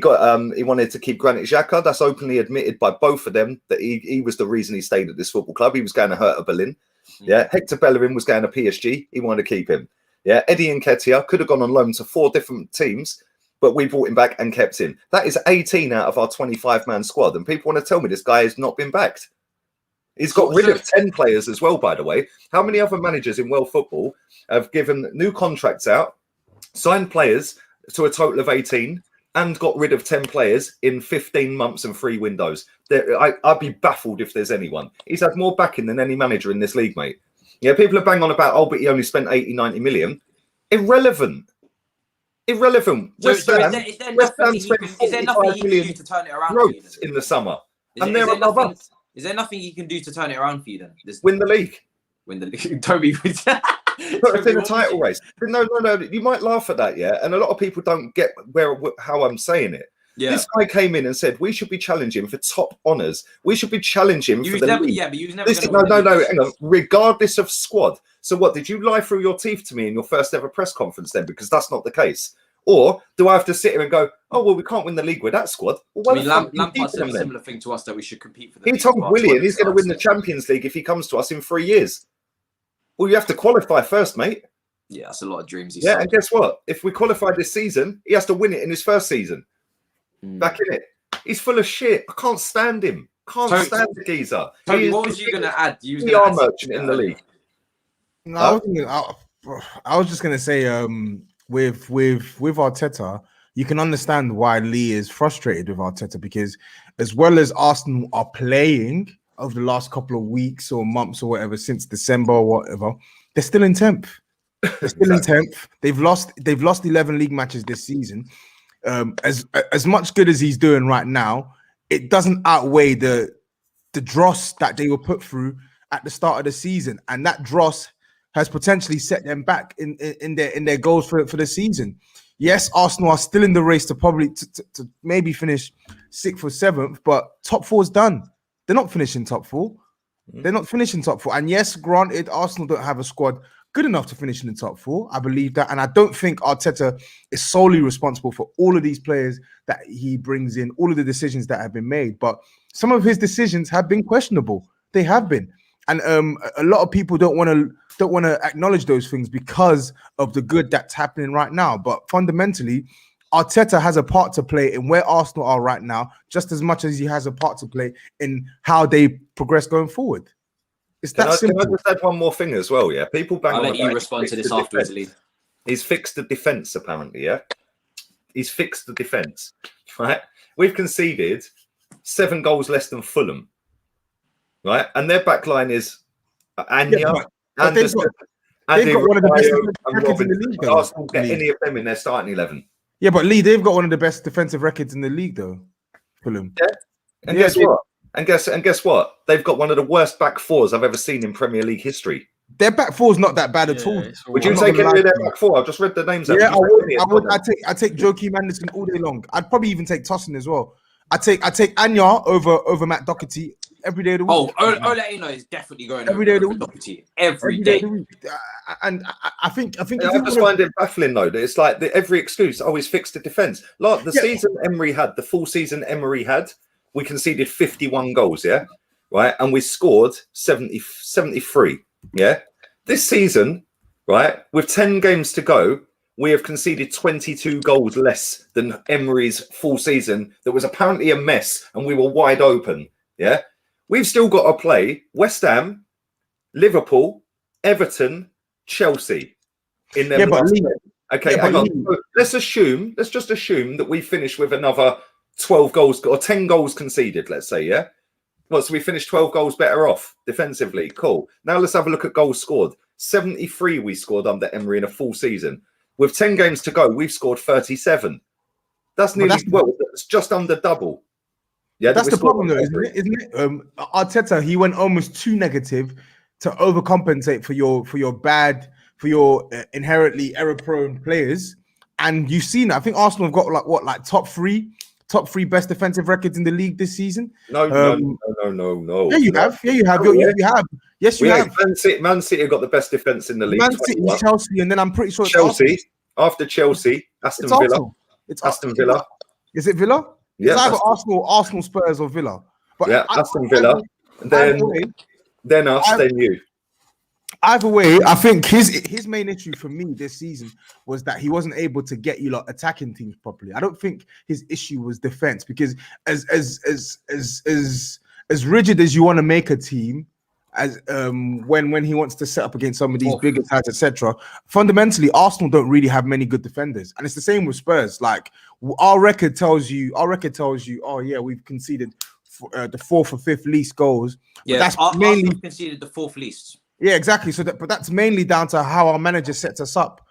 wanted to keep Granit Xhaka. That's openly admitted by both of them that he was the reason he stayed at this football club. He was going to Hertha Berlin. Yeah, Hector Bellerin was going to PSG. He wanted to keep him. Yeah, Eddie Nketiah could have gone on loan to 4 different teams, but we brought him back and kept him. That is 18 out of our 25-man squad, and people want to tell me this guy has not been backed. He's got rid of 10 players as well, by the way. How many other managers in world football have given new contracts out, signed players to a total of 18, and got rid of 10 players in 15 months and 3 windows? I'd be baffled if there's anyone. He's had more backing than any manager in this league, mate. Yeah, people are banging on about, oh, but he only spent 80, 90 million. Irrelevant. So is there nothing he can do to turn it around for you in the summer? Is there nothing he can do to turn it around for you then? Win the league. Toby. Put us in a title race. No. You might laugh at that, yeah? And a lot of people don't get how I'm saying it. Yeah. This guy came in and said we should be challenging for top honours. We should be challenging for the league. Yeah, but you was never no. Hang on. Regardless of squad. So what? Did you lie through your teeth to me in your first ever press conference then? Because that's not the case. Or do I have to sit here and go, oh, well, we can't win the league with that squad? Well, Lampard said a similar thing to us that we should compete for the league. He told Willian he's going to win the Champions League if he comes to us in 3 years. Well, you have to qualify first, mate. Yeah, that's a lot of dreams. And guess what? If we qualify this season, he has to win it in his first season. Back in it. He's full of shit. I can't stand him. Can't stand the geezer. Toby, what was you going to add? PR merchant in the league. No, I was just going to say, with Arteta, you can understand why Lee is frustrated with Arteta, because as well as Arsenal are playing over the last couple of weeks or months or whatever, since December or whatever, they're still in 10th. They're still in 10th. They've lost 11 league matches this season. As much good as he's doing right now, it doesn't outweigh the dross that they were put through at the start of the season, and that dross has potentially set them back in their goals for the season. Yes, Arsenal are still in the race to probably to maybe finish 6th or 7th, but top 4 is done. They're not finishing top 4. They're not finishing top 4. And yes, granted, Arsenal don't have a squad good enough to finish in the top 4. I believe that. And I don't think Arteta is solely responsible for all of these players that he brings in, all of the decisions that have been made. But some of his decisions have been questionable. They have been. And a lot of people don't want to acknowledge those things because of the good that's happening right now. But fundamentally, Arteta has a part to play in where Arsenal are right now, just as much as he has a part to play in how they progress going forward. It's that simple. Can I just add one more thing as well? Yeah, people bang on. I'll let you respond to this afterwards, Lee. He's fixed the defense, apparently. Yeah, he's fixed the defense. Right, we've conceded 7 goals less than Fulham. Right, and their back line is Anya, Anderson, they've got one of the best records in the league. Arsenal get any of them in their starting 11. Yeah, but Lee, they've got one of the best defensive records in the league, though. Fulham. Yeah, and guess what? And guess what? They've got one of the worst back 4s I've ever seen in Premier League history. Their back 4 is not that bad at all. Would you take any of their back 4? I've just read the names. Yeah, I would. I take Joachim Anderson all day long. I'd probably even take Tosin as well. I take Anya over Matt Doherty every day of the week. Olaino is definitely going every day of the week. Doherty every day. And I think. I just find it baffling though that it's like every excuse. Oh, he's fixed the defense. Like the season Emery had, the full season Emery had, we conceded 51 goals. Yeah, right, and we scored 73. Yeah, this season, right, with 10 games to go, we have conceded 22 goals less than Emery's full season that was apparently a mess and we were wide open. Yeah. We've still got to play West Ham, Liverpool, Everton, Chelsea in their last game. Okay, hang on. So let's just assume that we finish with another 12 goals or 10 goals conceded, let's say, yeah? Well, so we finished 12 goals better off defensively. Cool. Now let's have a look at goals scored. 73 we scored under Emery in a full season. With 10 games to go, we've scored 37. That's nearly, it's just under double. Yeah, that's the problem, though, isn't it? Arteta, he went almost too negative to overcompensate for your inherently error-prone players, and you've seen. I think Arsenal have got like top three best defensive records in the league this season. No. Yeah, you have. Yeah, you have. You have. Yes, you have. Man City have got the best defense in the league. Man City, Chelsea, and then I'm pretty sure it's Chelsea. After Chelsea, Aston Villa. It's Aston Villa. Is it Villa? Yeah, it's either Arsenal, Spurs, or Villa. But yeah, Aston Villa. Then us, then you. Either way, I think his main issue for me this season was that he wasn't able to get you lot attacking teams properly. I don't think his issue was defense, because as rigid as you want to make a team, as when he wants to set up against some of these bigger sides, etc. Fundamentally, Arsenal don't really have many good defenders, and it's the same with Spurs. Like our record tells you, oh yeah, we've conceded the fourth or fifth least goals. Yeah, that's mainly conceded the fourth least. Yeah, exactly. But that's mainly down to how our manager sets us up,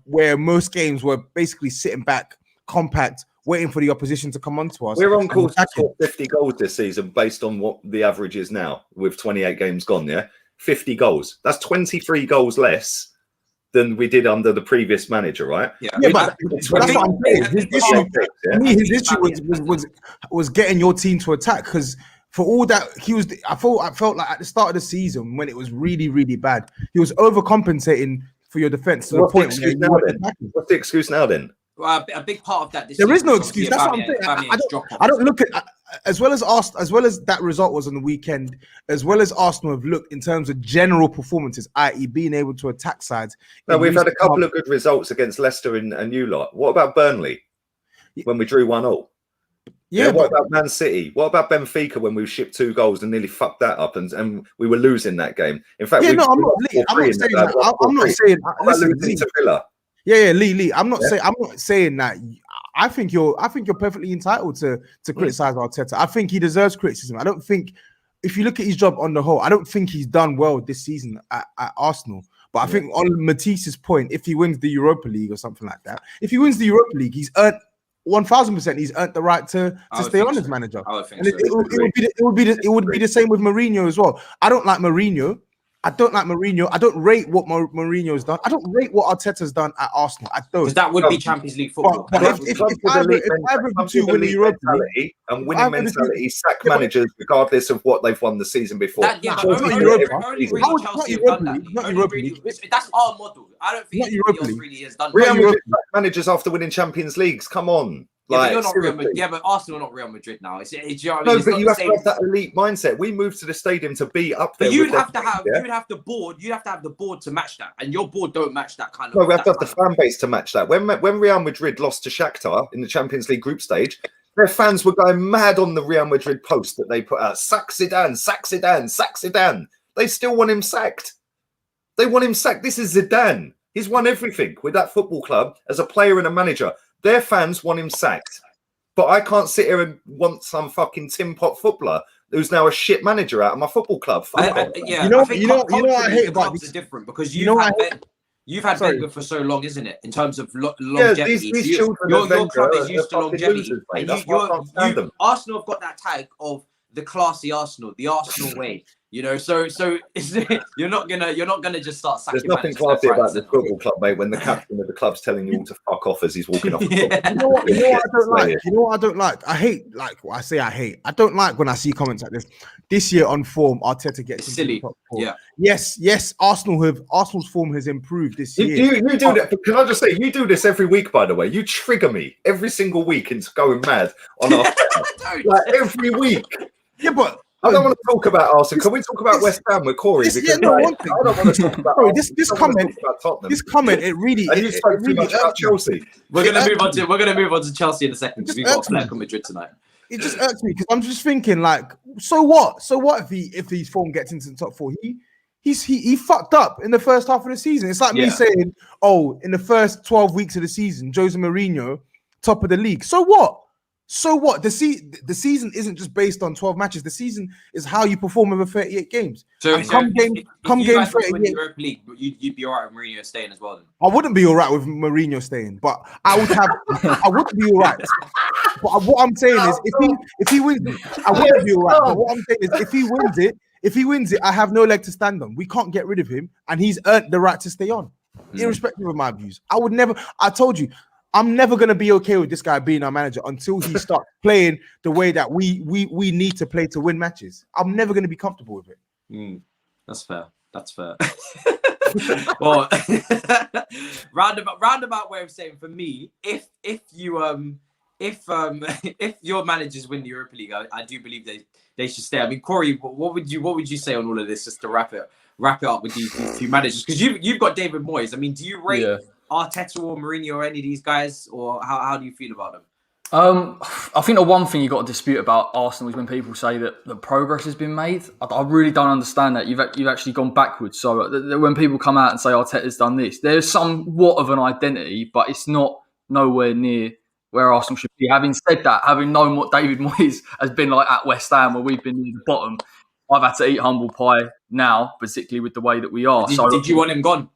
where most games were basically sitting back, compact, waiting for the opposition to come onto us. We're on course to score 50 goals this season based on what the average is now with 28 games gone, yeah? 50 goals. That's 23 goals less than we did under the previous manager, right? Yeah, but that's what I'm saying. His issue was getting your team to attack, because for all that, I felt like at the start of the season, when it was really, really bad, he was overcompensating for your defense to the point where you were attacking. What's the excuse now then? Well, a big part of that. There is no excuse. That's what I'm saying. I don't look at as well as that result was on the weekend, as well as Arsenal have looked in terms of general performances, i.e., being able to attack sides. No, we've had a couple of good results against Leicester and you lot. What about Burnley when we drew 1-0? Yeah, what about Man City? What about Benfica when we shipped 2 goals and nearly fucked that up and we were losing that game? In fact, I'm not saying that. I'm not saying. Losing to Villa. Yeah, Lee. I'm not saying that. I think you're perfectly entitled to criticize Arteta. I think he deserves criticism. I don't think, if you look at his job on the whole, I don't think he's done well this season at Arsenal. But I think on Matisse's point, if he wins the Europa League or something like that, if he wins the Europa League, he's earned 1,000%. He's earned the right to stay on as manager. I would think it would be the same with Mourinho as well. I don't like Mourinho. I don't rate what Mourinho's done. I don't rate what Arteta's done at Arsenal. I don't. Because that would be Champions League football. But if either of the two win the Europa League, and winning mentality, sack managers regardless of what they've won the season before. Only Chelsea have done that. Not Europa League. That's our model. I don't think anybody else really has done Real Madrid managers after winning Champions Leagues. Come on. But Arsenal are not Real Madrid now. But you have to have that elite mindset. We moved to the stadium to be up there. But you'd have to have the board to match that, and your board don't match that kind of. No, we have to have the fan base to match that. When Real Madrid lost to Shakhtar in the Champions League group stage, their fans were going mad on the Real Madrid post that they put out. Sack Zidane, sack Zidane, sack Zidane. They still want him sacked. They want him sacked. This is Zidane. He's won everything with that football club as a player and a manager. Their fans want him sacked. But I can't sit here and want some fucking tin pot footballer who's now a shit manager out of my football club. You know what I hate about this? Are different because you've had Wenger for so long, isn't it? In terms of longevity, these your club is used to longevity. And Arsenal have got that tag of the classy Arsenal, the Arsenal way. You know, so you're not gonna just start sacking. There's nothing classy about this football club, mate. When the captain of the club's telling you all to fuck off as he's walking off. You know what I don't like? I hate. I don't like when I see comments like this. This year on form, Arteta gets silly. Top four. Yeah. Yes. Arsenal's form has improved this year. You do that. Can I just say, you do this every week? By the way, you trigger me every single week into going mad on our like every week. Yeah, but I don't want to talk about Arsenal. Can we talk about West Ham with Corey? Because I don't want to talk about Corey, this comment, it really. And you spoke too much about Chelsea. We're gonna move on to Chelsea in a second because we've got Atletico Madrid tonight. It just irks me because I'm just thinking, like, so what? So what if his form gets into the top four? He fucked up in the first half of the season. It's like me saying, oh, in the first 12 weeks of the season, Jose Mourinho, top of the league. So what? So what? The season isn't just based on 12 matches. The season is how you perform over 38 games. So come game 38. Europa League, you'd be all right with Mourinho staying as well then? I wouldn't be all right with Mourinho staying, but I wouldn't be all right. But what I'm saying is, if he wins, I wouldn't be all right. But what I'm saying is, if he wins it, I have no leg to stand on. We can't get rid of him, and he's earned the right to stay on, irrespective of my views. I told you, I'm never going to be okay with this guy being our manager until he starts playing the way that we need to play to win matches. I'm never going to be comfortable with it. That's fair. Well, roundabout way of saying, for me, if your managers win the Europa League, I do believe they should stay. I mean, Corey, what would you say on all of this, just to wrap it up with these two managers? Because you've got David Moyes. I mean, do you rate Arteta or Mourinho or any of these guys, or how do you feel about them? I think the one thing you got to dispute about Arsenal is when people say that the progress has been made. I really don't understand that. You've actually gone backwards. So when people come out and say Arteta's done this, there's somewhat of an identity, but it's not nowhere near where Arsenal should be. Having said that, having known what David Moyes has been like at West Ham, where we've been near the bottom, I've had to eat humble pie now, particularly with the way that we are. Did you want him gone?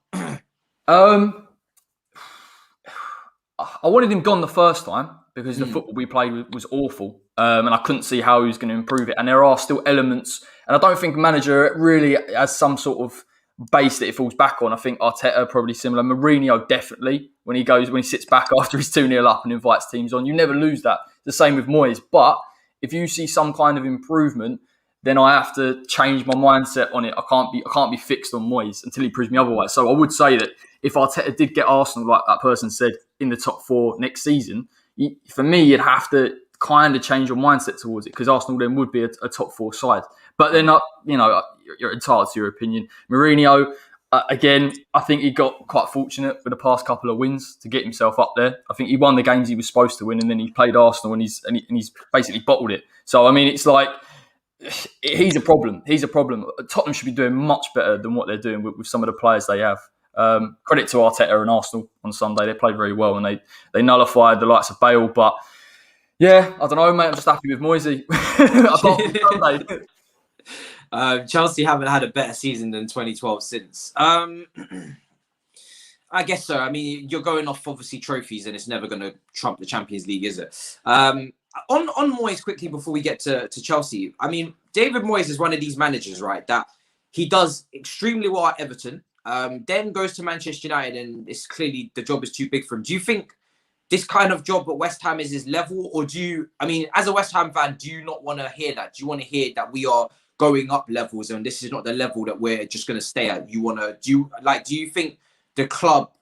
I wanted him gone the first time because the football we played was awful, and I couldn't see how he was going to improve it. And there are still elements, and I don't think manager really has some sort of base that it falls back on. I think Arteta probably similar. Mourinho definitely, when he sits back after he's 2-0 up and invites teams on. You never lose that. The same with Moyes. But if you see some kind of improvement, then I have to change my mindset on it. I can't be fixed on Moyes until he proves me otherwise. So I would say that if Arteta did get Arsenal, like that person said, in the top four next season, for me, you'd have to kind of change your mindset towards it, because Arsenal then would be a top four side. But then, you're entitled to your opinion. Mourinho, again, I think he got quite fortunate with the past couple of wins to get himself up there. I think he won the games he was supposed to win, and then he played Arsenal and he's basically bottled it. So, I mean, it's like, he's a problem. Tottenham should be doing much better than what they're doing with some of the players they have. Credit to Arteta and Arsenal on Sunday. They played very well, and they nullified the likes of Bale. But yeah, I don't know, mate. I'm just happy with Moisey. Chelsea haven't had a better season than 2012 since. I guess so. I mean, you're going off obviously trophies, and it's never going to trump the Champions League, is it? On Moyes, quickly before we get to Chelsea. I mean, David Moyes is one of these managers, right, that he does extremely well at Everton. Then goes to Manchester United, and it's clearly the job is too big for him. Do you think this kind of job at West Ham is his level, or as a West Ham fan, do you not want to hear that? Do you want to hear that we are going up levels and this is not the level that we're just going to stay at? Do you think the club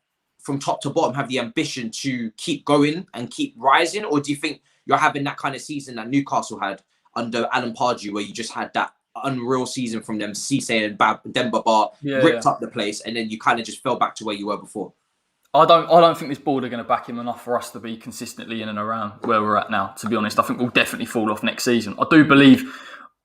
from top to bottom have the ambition to keep going and keep rising, or do you think you're having that kind of season that Newcastle had under Alan Pardew, where you just had that unreal season from them, Cisse and Demba Ba ripped up the place, and then you kind of just fell back to where you were before? I don't think this board are going to back him enough for us to be consistently in and around where we're at now, to be honest. I think we'll definitely fall off next season. I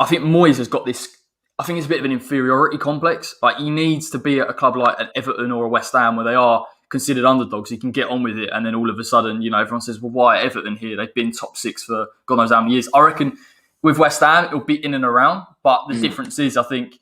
think Moyes has got this, I think it's a bit of an inferiority complex. Like, he needs to be at a club like an Everton or a West Ham, where they are considered underdogs. He can get on with it, and then all of a sudden, everyone says, well, why Everton here? They've been top six for God knows how many years. I reckon with West Ham, it'll be in and around. But the difference is, I think,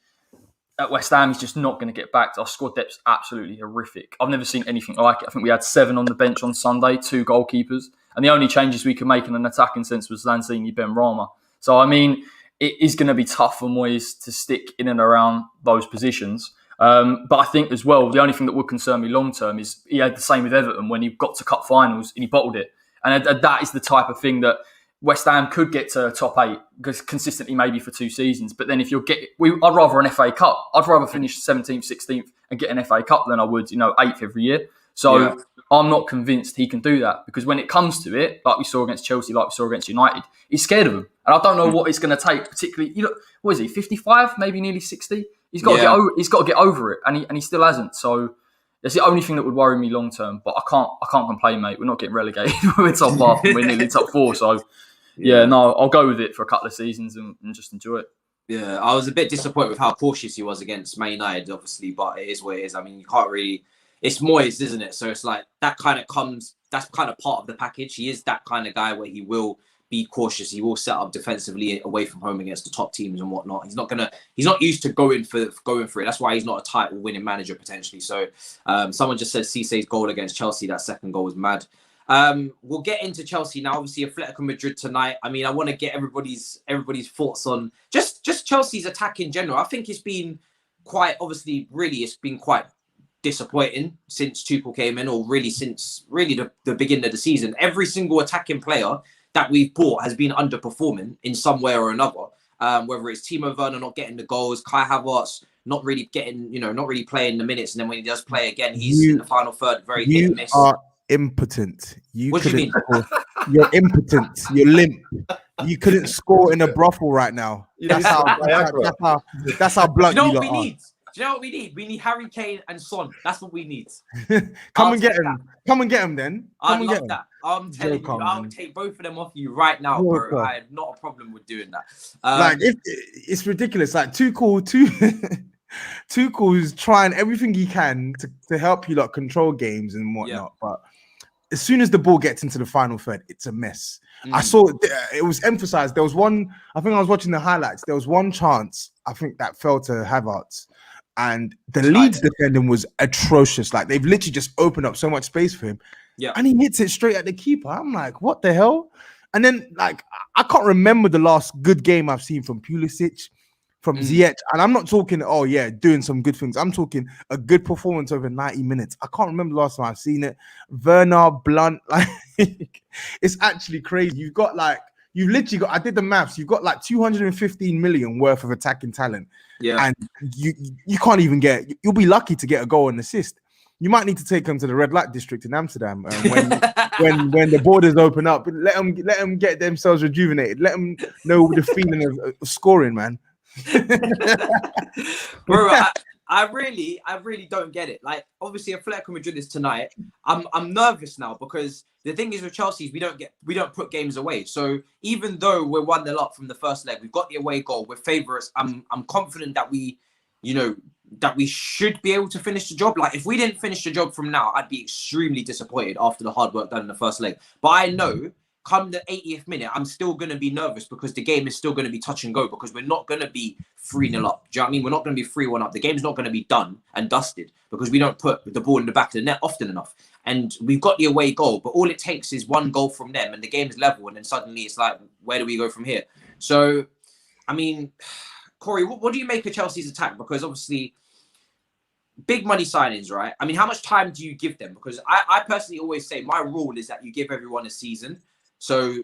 at West Ham, he's just not going to get back. Our squad depth's absolutely horrific. I've never seen anything like it. I think we had 7 on the bench on Sunday, 2 goalkeepers. And the only changes we could make in an attacking sense was Lanzini, Benrahma. So, I mean, it is going to be tough for Moyes to stick in and around those positions. But I think as well, the only thing that would concern me long term is he had the same with Everton when he got to cup finals and he bottled it. And that is the type of thing that West Ham could get to top 8 because consistently, maybe for 2 seasons. But then if you're I'd rather an FA Cup. I'd rather finish 17th, 16th and get an FA Cup than I would, 8th every year. So I'm not convinced he can do that, because when it comes to it, like we saw against Chelsea, like we saw against United, he's scared of them. And I don't know what it's going to take, particularly, what is he, 55, maybe nearly 60? He's got to get over it, and he still hasn't. So it's the only thing that would worry me long term. But I can't complain, mate. We're not getting relegated. We're top half and we're nearly top 4. So I'll go with it for a couple of seasons and just enjoy it. Yeah, I was a bit disappointed with how cautious he was against Man United, obviously, but it is what it is. I mean, you can't really. It's Moyes, isn't it? So it's like that's kind of part of the package. He is that kind of guy where he will be cautious. He will set up defensively away from home against the top teams and whatnot. He's not used to going for it. That's why he's not a title winning manager potentially. So someone just said Cisse's goal against Chelsea, that second goal was mad. We'll get into Chelsea now. Obviously, Atletico Madrid tonight. I mean, I want to get everybody's thoughts on just Chelsea's attack in general. I think it's been it's been quite disappointing since Tuchel came in, or really since the beginning of the season. Every single attacking player that we've bought has been underperforming in some way or another. Whether it's Timo Werner not getting the goals, Kai Havertz not really playing the minutes, and then when he does play again, he's in the final third, very hit and miss. Impotent. What do you mean? You're impotent. You're limp. You couldn't score in a brothel right now. That's how blunt you lot are. Do you know what we need? We need Harry Kane and Son. That's what we need. Come and get him then. I love that. I'm telling you, I'll take both of them off you right now, bro. I have not a problem with doing that. It's ridiculous. Like Tuchel's trying everything he can to help you like control games and whatnot, but as soon as the ball gets into the final third, it's a mess. I saw it was emphasized. There was one, I think I was watching the highlights. There was one chance, I think, that fell to Havertz, and the Leeds defending was atrocious. Like they've literally just opened up so much space for him. Yeah. And he hits it straight at the keeper. I'm like, what the hell? And then like I can't remember the last good game I've seen from Pulisic, from Ziyech, and I'm not talking, doing some good things. I'm talking a good performance over 90 minutes. I can't remember the last time I've seen it. Werner, Blunt, like it's actually crazy. You've literally got, I did the maths, you've got like 215 million worth of attacking talent. Yeah. And you can't even you'll be lucky to get a goal and assist. You might need to take them to the red light district in Amsterdam when the borders open up. Let them get themselves rejuvenated. Let them know the feeling of scoring, man. Bro, I really don't get it. Like, obviously, Atletico Madrid is tonight. I'm nervous now because the thing is with Chelsea is we don't put games away. So even though we're 1-0 up from the first leg, we've got the away goal. We're favourites. I'm confident that we should be able to finish the job. Like, if we didn't finish the job from now, I'd be extremely disappointed after the hard work done in the first leg. But I know, come the 80th minute, I'm still going to be nervous because the game is still going to be touch and go because we're not going to be 3-0 up. Do you know what I mean? We're not going to be 3-1 up. The game's not going to be done and dusted because we don't put the ball in the back of the net often enough. And we've got the away goal, but all it takes is one goal from them and the game's level. And then suddenly it's like, where do we go from here? So, I mean, Corey, what do you make of Chelsea's attack? Because obviously, big money signings, right? I mean, how much time do you give them? Because I personally always say my rule is that you give everyone a season. So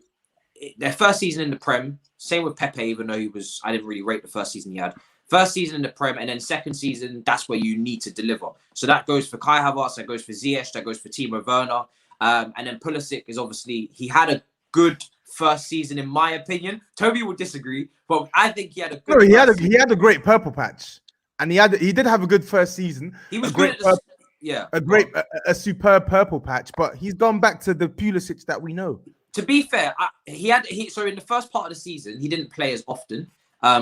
their first season in the Prem, same with Pepe, even though I didn't really rate the first season he had. First season in the Prem, and then second season, that's where you need to deliver. So that goes for Kai Havertz, that goes for Ziyech, that goes for Timo Werner. And then Pulisic is obviously, he had a good first season, in my opinion. Tobi would disagree, but I think he had a good he had a great purple patch. And he did have a good first season. He was great a superb purple patch, but he's gone back to the Pulisic that we know. To be fair, so in the first part of the season, he didn't play as often.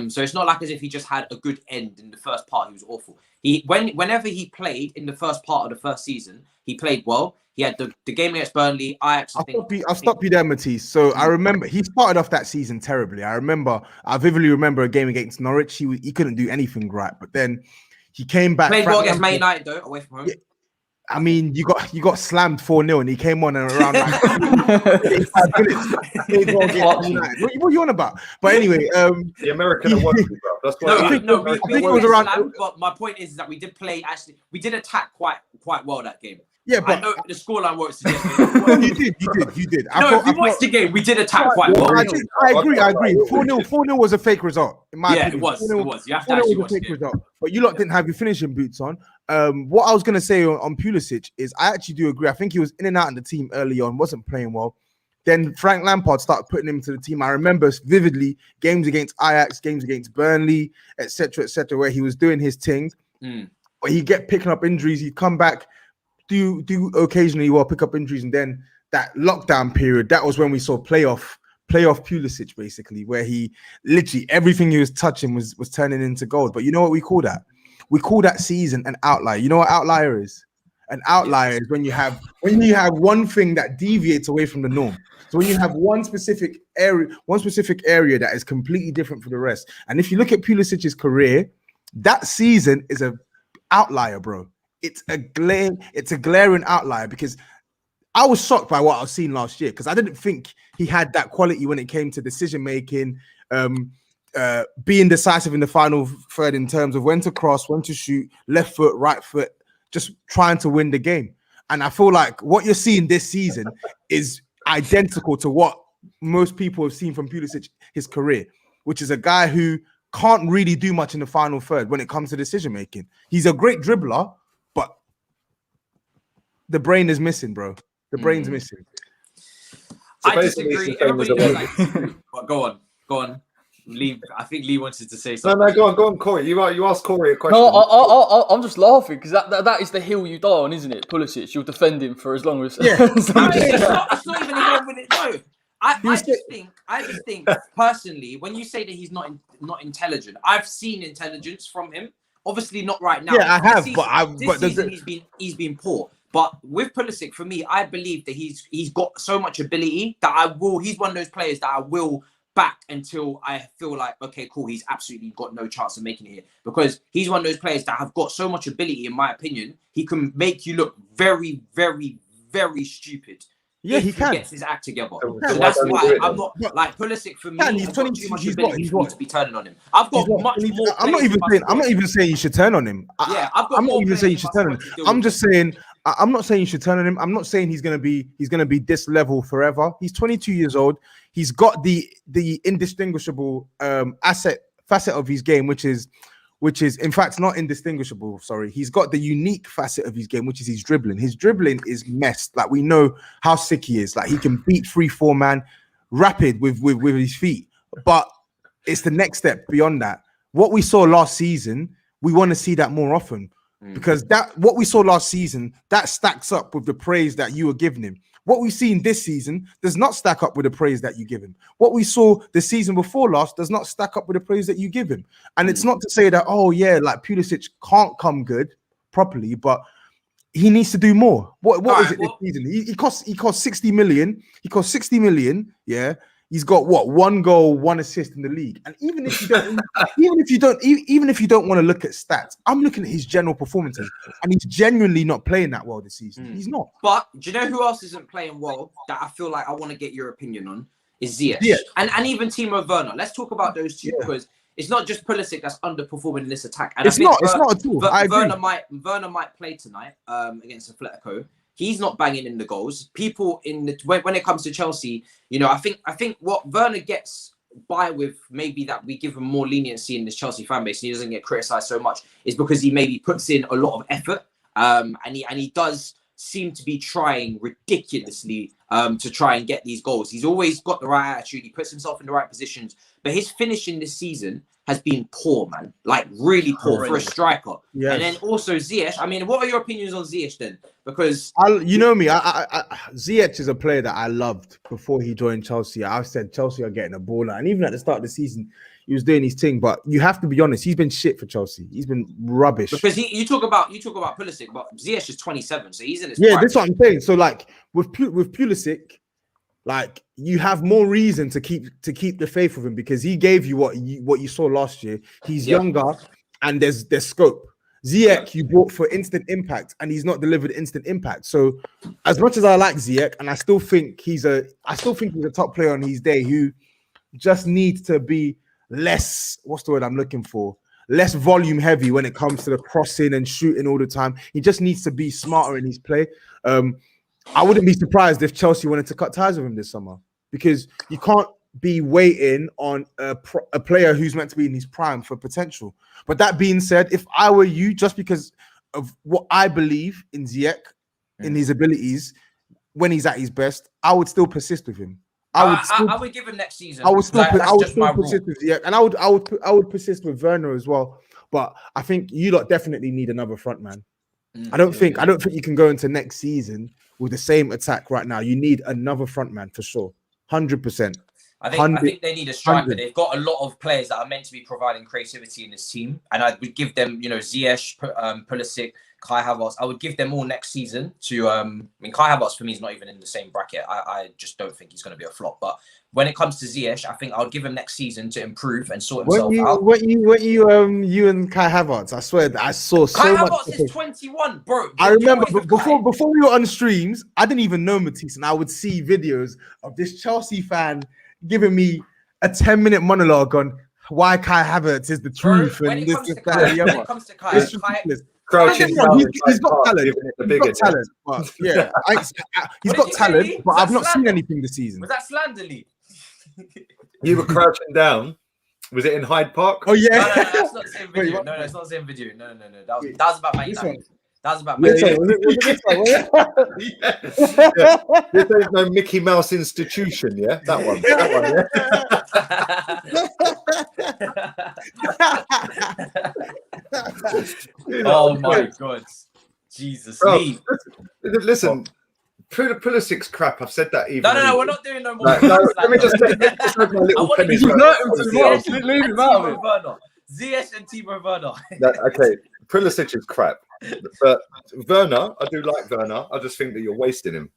So it's not like as if he just had a good end in the first part. He was awful. Whenever he played in the first part of the first season, he played well. He had the game against Burnley. I'll stop you there, Matisse. So I remember he started off that season terribly. I vividly remember a game against Norwich. He couldn't do anything right, but then he came back. Played well against Man United though, away from home. Yeah. I mean, you got slammed 4-0 and he came on and around like 5 minutes. What are you on about? But anyway, the American bro. That's why we was around. But my point is that we did play. Actually, we did attack quite well that game. Yeah, I but know the scoreline won't suggest no, it. you did. No, if you watched the game, we did attack quite well. I agree. 4-0 was a fake result, in my opinion. It was. You have to 4-0 actually was watch a the fake game. result. But you lot didn't have your finishing boots on. What I was going to say on Pulisic is I actually do agree. I think he was in and out of the team early on, wasn't playing well. Then Frank Lampard started putting him to the team. I remember vividly games against Ajax, games against Burnley, etc., where he was doing his thing. But he'd get picking up injuries. He'd come back, do occasionally pick up injuries, and then that lockdown period, that was when we saw playoff Pulisic, basically, where he literally everything he was touching was turning into gold. But you know what we call that? We call that season an outlier. You know what outlier is? An outlier is when you have one thing that deviates away from the norm. So when you have one specific area that is completely different from the rest. And if you look at Pulisic's career, that season is a outlier, bro. It's a glaring outlier, because I was shocked by what I was seeing last year, because I didn't think he had that quality when it came to decision making, being decisive in the final third in terms of when to cross, when to shoot, left foot, right foot, just trying to win the game. And I feel like what you're seeing this season is identical to what most people have seen from Pulisic his career, which is a guy who can't really do much in the final third when it comes to decision making. He's a great dribbler, but the brain is missing, bro. The brain's missing. I disagree. Everybody knows, but go on. Lee, I think Lee wanted to say something. No, go on, Corey. You asked Corey a question. No, I'm just laughing because that is the hill you die on, isn't it? Pulisic, you'll defend him for as long as. Yeah. It's not even a hill with it. No, I just think personally, when you say that he's not intelligent, I've seen intelligence from him. Obviously, not right now. Yeah, I have, this season he's been poor. But with Pulisic, for me, I believe that he's got so much ability that he's one of those players that I will back until I feel like, okay, cool, he's absolutely got no chance of making it here. Because he's one of those players that have got so much ability, in my opinion, he can make you look very, very, very stupid. Yeah, he can. Gets his act together. So that's why I'm not like Pulisic for me. He's 22. Too much ability for me to be turning on him. I've got much more. I'm not even saying you should turn on him. I'm not even saying you should turn on him. I'm just saying I'm not saying you should turn on him. I'm not saying he's gonna be this level forever. He's 22 years old. He's got the indistinguishable facet of his game, which is in fact not indistinguishable. Sorry, he's got the unique facet of his game, which is his dribbling. His dribbling is messed. Like, we know how sick he is. Like, he can beat 3-4 man rapid with his feet. But it's the next step beyond that. What we saw last season, we want to see that more often, because what we saw last season, that stacks up with the praise that you were giving him. What we've seen this season does not stack up with the praise that you give him. What we saw the season before last does not stack up with the praise that you give him. And it's not to say that, oh yeah, like Pulisic can't come good properly, but he needs to do more. What is it this season? He cost 60 million. He cost 60 million. Yeah. He's got 1 goal, 1 assist in the league. And even if you don't want to look at stats, I'm looking at his general performances, and he's genuinely not playing that well this season. He's not. But do you know who else isn't playing well that I feel like I want to get your opinion on? Is Ziyech. And even Timo Werner. Let's talk about those two, because it's not just Pulisic that's underperforming in this attack. And it's not at all. Werner might play tonight against Atletico. He's not banging in the goals. People when it comes to Chelsea, you know, I think what Werner gets by with, maybe that we give him more leniency in this Chelsea fan base and he doesn't get criticised so much, is because he maybe puts in a lot of effort, and he does seem to be trying ridiculously to try and get these goals. He's always got the right attitude. He puts himself in the right positions, but his finishing this season has been poor, man. Like, really poor for a striker. Yes. And then also Ziyech. I mean, what are your opinions on Ziyech then? Because you know me, Ziyech is a player that I loved before he joined Chelsea. I've said Chelsea are getting a baller, and even at the start of the season, he was doing his thing. But you have to be honest, he's been shit for Chelsea. He's been rubbish. Because you talk about Pulisic, but Ziyech is 27, so he's in his prime. That's what I'm saying. So like with Pulisic, like, you have more reason to keep the faith of him, because he gave you what you saw last year. He's younger, and there's scope. Ziyech, you bought for instant impact, and he's not delivered instant impact. So, as much as I like Ziyech, and I still think he's a top player on his day, who just needs to be less. What's the word I'm looking for? less volume heavy when it comes to the crossing and shooting all the time. He just needs to be smarter in his play. I wouldn't be surprised if Chelsea wanted to cut ties with him this summer, because you can't be waiting on a player who's meant to be in his prime for potential. But that being said, if I were you, just because of what I believe in Ziyech, in his abilities, when he's at his best, I would still persist with him. I would give him next season. I would still persist rule. with Ziyech, and I would persist with Werner as well. But I think you lot definitely need another front man. I don't think you can go into next season with the same attack right now. You need another front man for sure, 100%. I think they need a striker. 100. They've got a lot of players that are meant to be providing creativity in this team, and I would give them, Ziyech, Pulisic, Kai Havertz. I would give them all next season to. Kai Havertz for me is not even in the same bracket. I just don't think he's going to be a flop. But when it comes to Ziyech, I think I would give him next season to improve and sort himself out. You and Kai Havertz, I swear that I saw so Kai much. Kai Havertz is 21, bro. I remember before we were on streams, I didn't even know Matisse, and I would see videos of this Chelsea fan giving me a 10-minute monologue on why Kai Havertz is the truth. When it comes to Kai, crouching down. He's got talent. But yeah, he's got talent, but I've not seen anything this season. Was that slander league? You were crouching down. Was it in Hyde Park? Oh yeah. No, that's not the same video. No, it's not the same video. No. That was about Man United. That was about Man United. This ain't no Mickey Mouse institution, yeah? That one, yeah? Oh my God. Jesus. Bro, listen, Pulisic's crap. I've said that even. No, we're not doing no more. Let me just say my little penny. Leave him out of it. Ziyech and Timo Werner. Okay, Pulisic is crap. But Werner, I do like Werner. I just think that you're wasting him.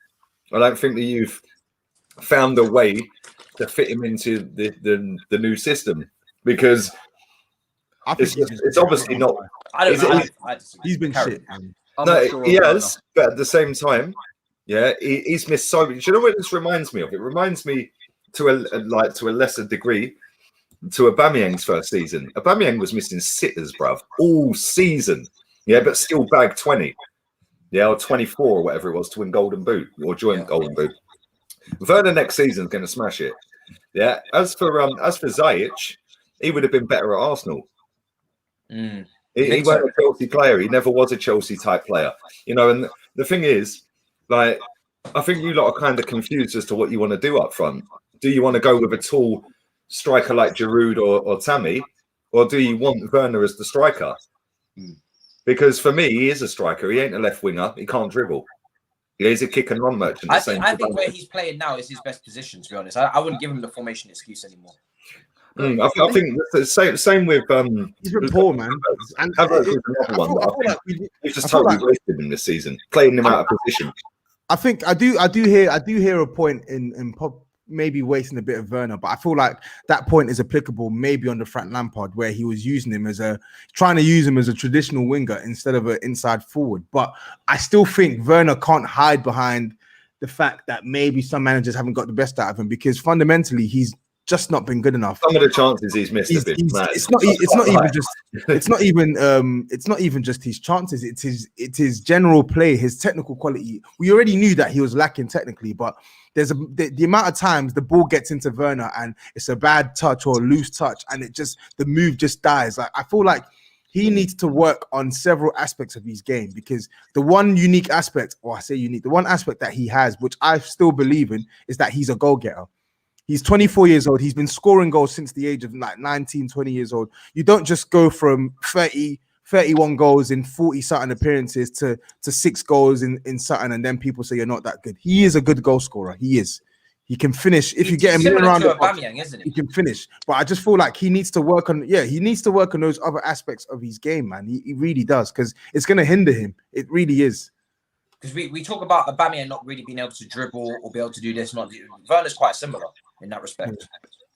I don't think that you've found a way to fit him into the new system, because it's obviously not. I don't know. He's been shit. No, he has, but at the same time, yeah, he's missed so much. Do you know what this reminds me of? It reminds me to a lesser degree to Aubameyang's first season. Aubameyang was missing sitters, bruv, all season. Yeah, but still bagged 20. Yeah, or 24 or whatever it was to win Golden Boot or join Golden Boot. Werner next season is going to smash it. Yeah. As for Ziyech, he would have been better at Arsenal. He wasn't a Chelsea player. He never was a Chelsea type player. And the thing is, like, I think you lot are kind of confused as to what you want to do up front. Do you want to go with a tall striker like Giroud or Tammy, or do you want Werner as the striker? Because for me, he is a striker. He ain't a left winger. He can't dribble. He's a kick and run merchant. I think where he's playing now is his best position, to be honest. I wouldn't give him the formation excuse anymore. I think the same with he's been poor, man. And Havertz is another one. He's just totally wasted him this season, playing him out of position. I think I do hear a point in pop. Maybe wasting a bit of Werner, but I feel like that point is applicable maybe on the Frank Lampard, where he was trying to use him as a traditional winger instead of an inside forward. But I still think Werner can't hide behind the fact that maybe some managers haven't got the best out of him, because fundamentally he's just not been good enough. Some of the chances he's missed have been mad. It's not even just his chances. It's his general play, his technical quality. We already knew that he was lacking technically, but there's the amount of times the ball gets into Werner and it's a bad touch or a loose touch, and the move just dies. Like, I feel like he needs to work on several aspects of his game, because the one aspect that he has, which I still believe in, is that he's a goal getter. He's 24 years old. He's been scoring goals since the age of like 19, 20 years old. You don't just go from 31 goals in 40-something appearances to 6 goals in something, and then people say you're not that good. He is a good goal scorer. He is. He can finish. If you get him around the box, he can finish. But I just feel like he needs to work on those other aspects of his game, man. He really does, because it's going to hinder him. It really is. Because we talk about Aubameyang not really being able to dribble or be able to do this, Werner's quite similar in that respect.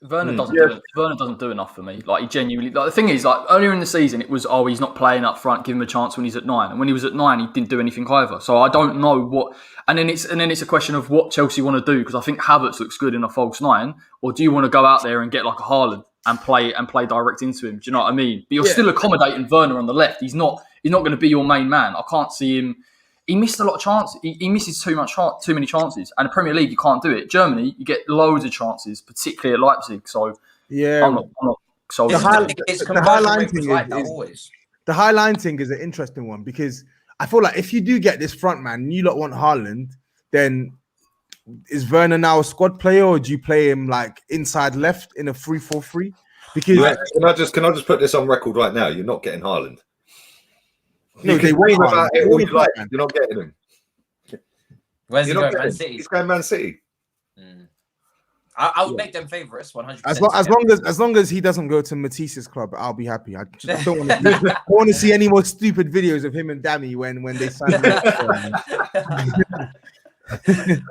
Werner doesn't do enough for me. Like, he genuinely, like, the thing is, like, earlier in the season it was, he's not playing up front, give him a chance when he's at 9, and when he was at 9 he didn't do anything either. So I don't know what, and then it's a question of what Chelsea want to do, because I think Havertz looks good in a false 9, or do you want to go out there and get like a Haaland and play direct into him. Do you know what I mean? But you're still accommodating Werner on the left. He's not going to be your main man. I can't see him. He missed a lot of chances. He misses too many chances. And the Premier League, you can't do it. Germany, you get loads of chances, particularly at Leipzig. So I'm not so the high line thing is an interesting one because I feel like if you do get this front man and you lot want Haaland, then is Werner now a squad player or do you play him like inside left in a 3-4-3? Because can I just put this on record right now? You're not getting Haaland. No, they want about it all you like. You're not getting him. Where's he going? Man City. He's going Man City. I would make them favourites 100%. As long as he doesn't go to Matisse's club, I'll be happy. I just don't want to see any more stupid videos of him and Dammy when they sign him.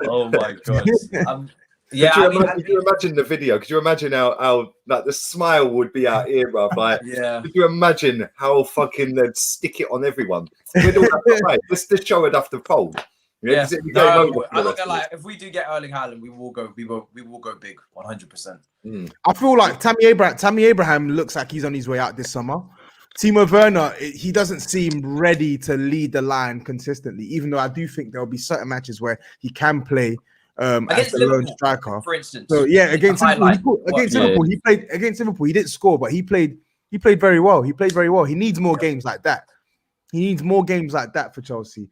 Oh my god. Could you imagine the video? Could you imagine how like the smile would be out here, bruv? Like, could you imagine how fucking they'd stick it on everyone? We'd all have to play. This show would have to fold. I'm not gonna lie. If we do get Erling Haaland, we will go big, 100%. I feel like Tammy Abraham looks like he's on his way out this summer. Timo Werner, he doesn't seem ready to lead the line consistently, even though I do think there'll be certain matches where he can play as the lone striker, for instance. So against Liverpool, he played against Liverpool. He didn't score, but he played very well. He needs more games like that. For Chelsea.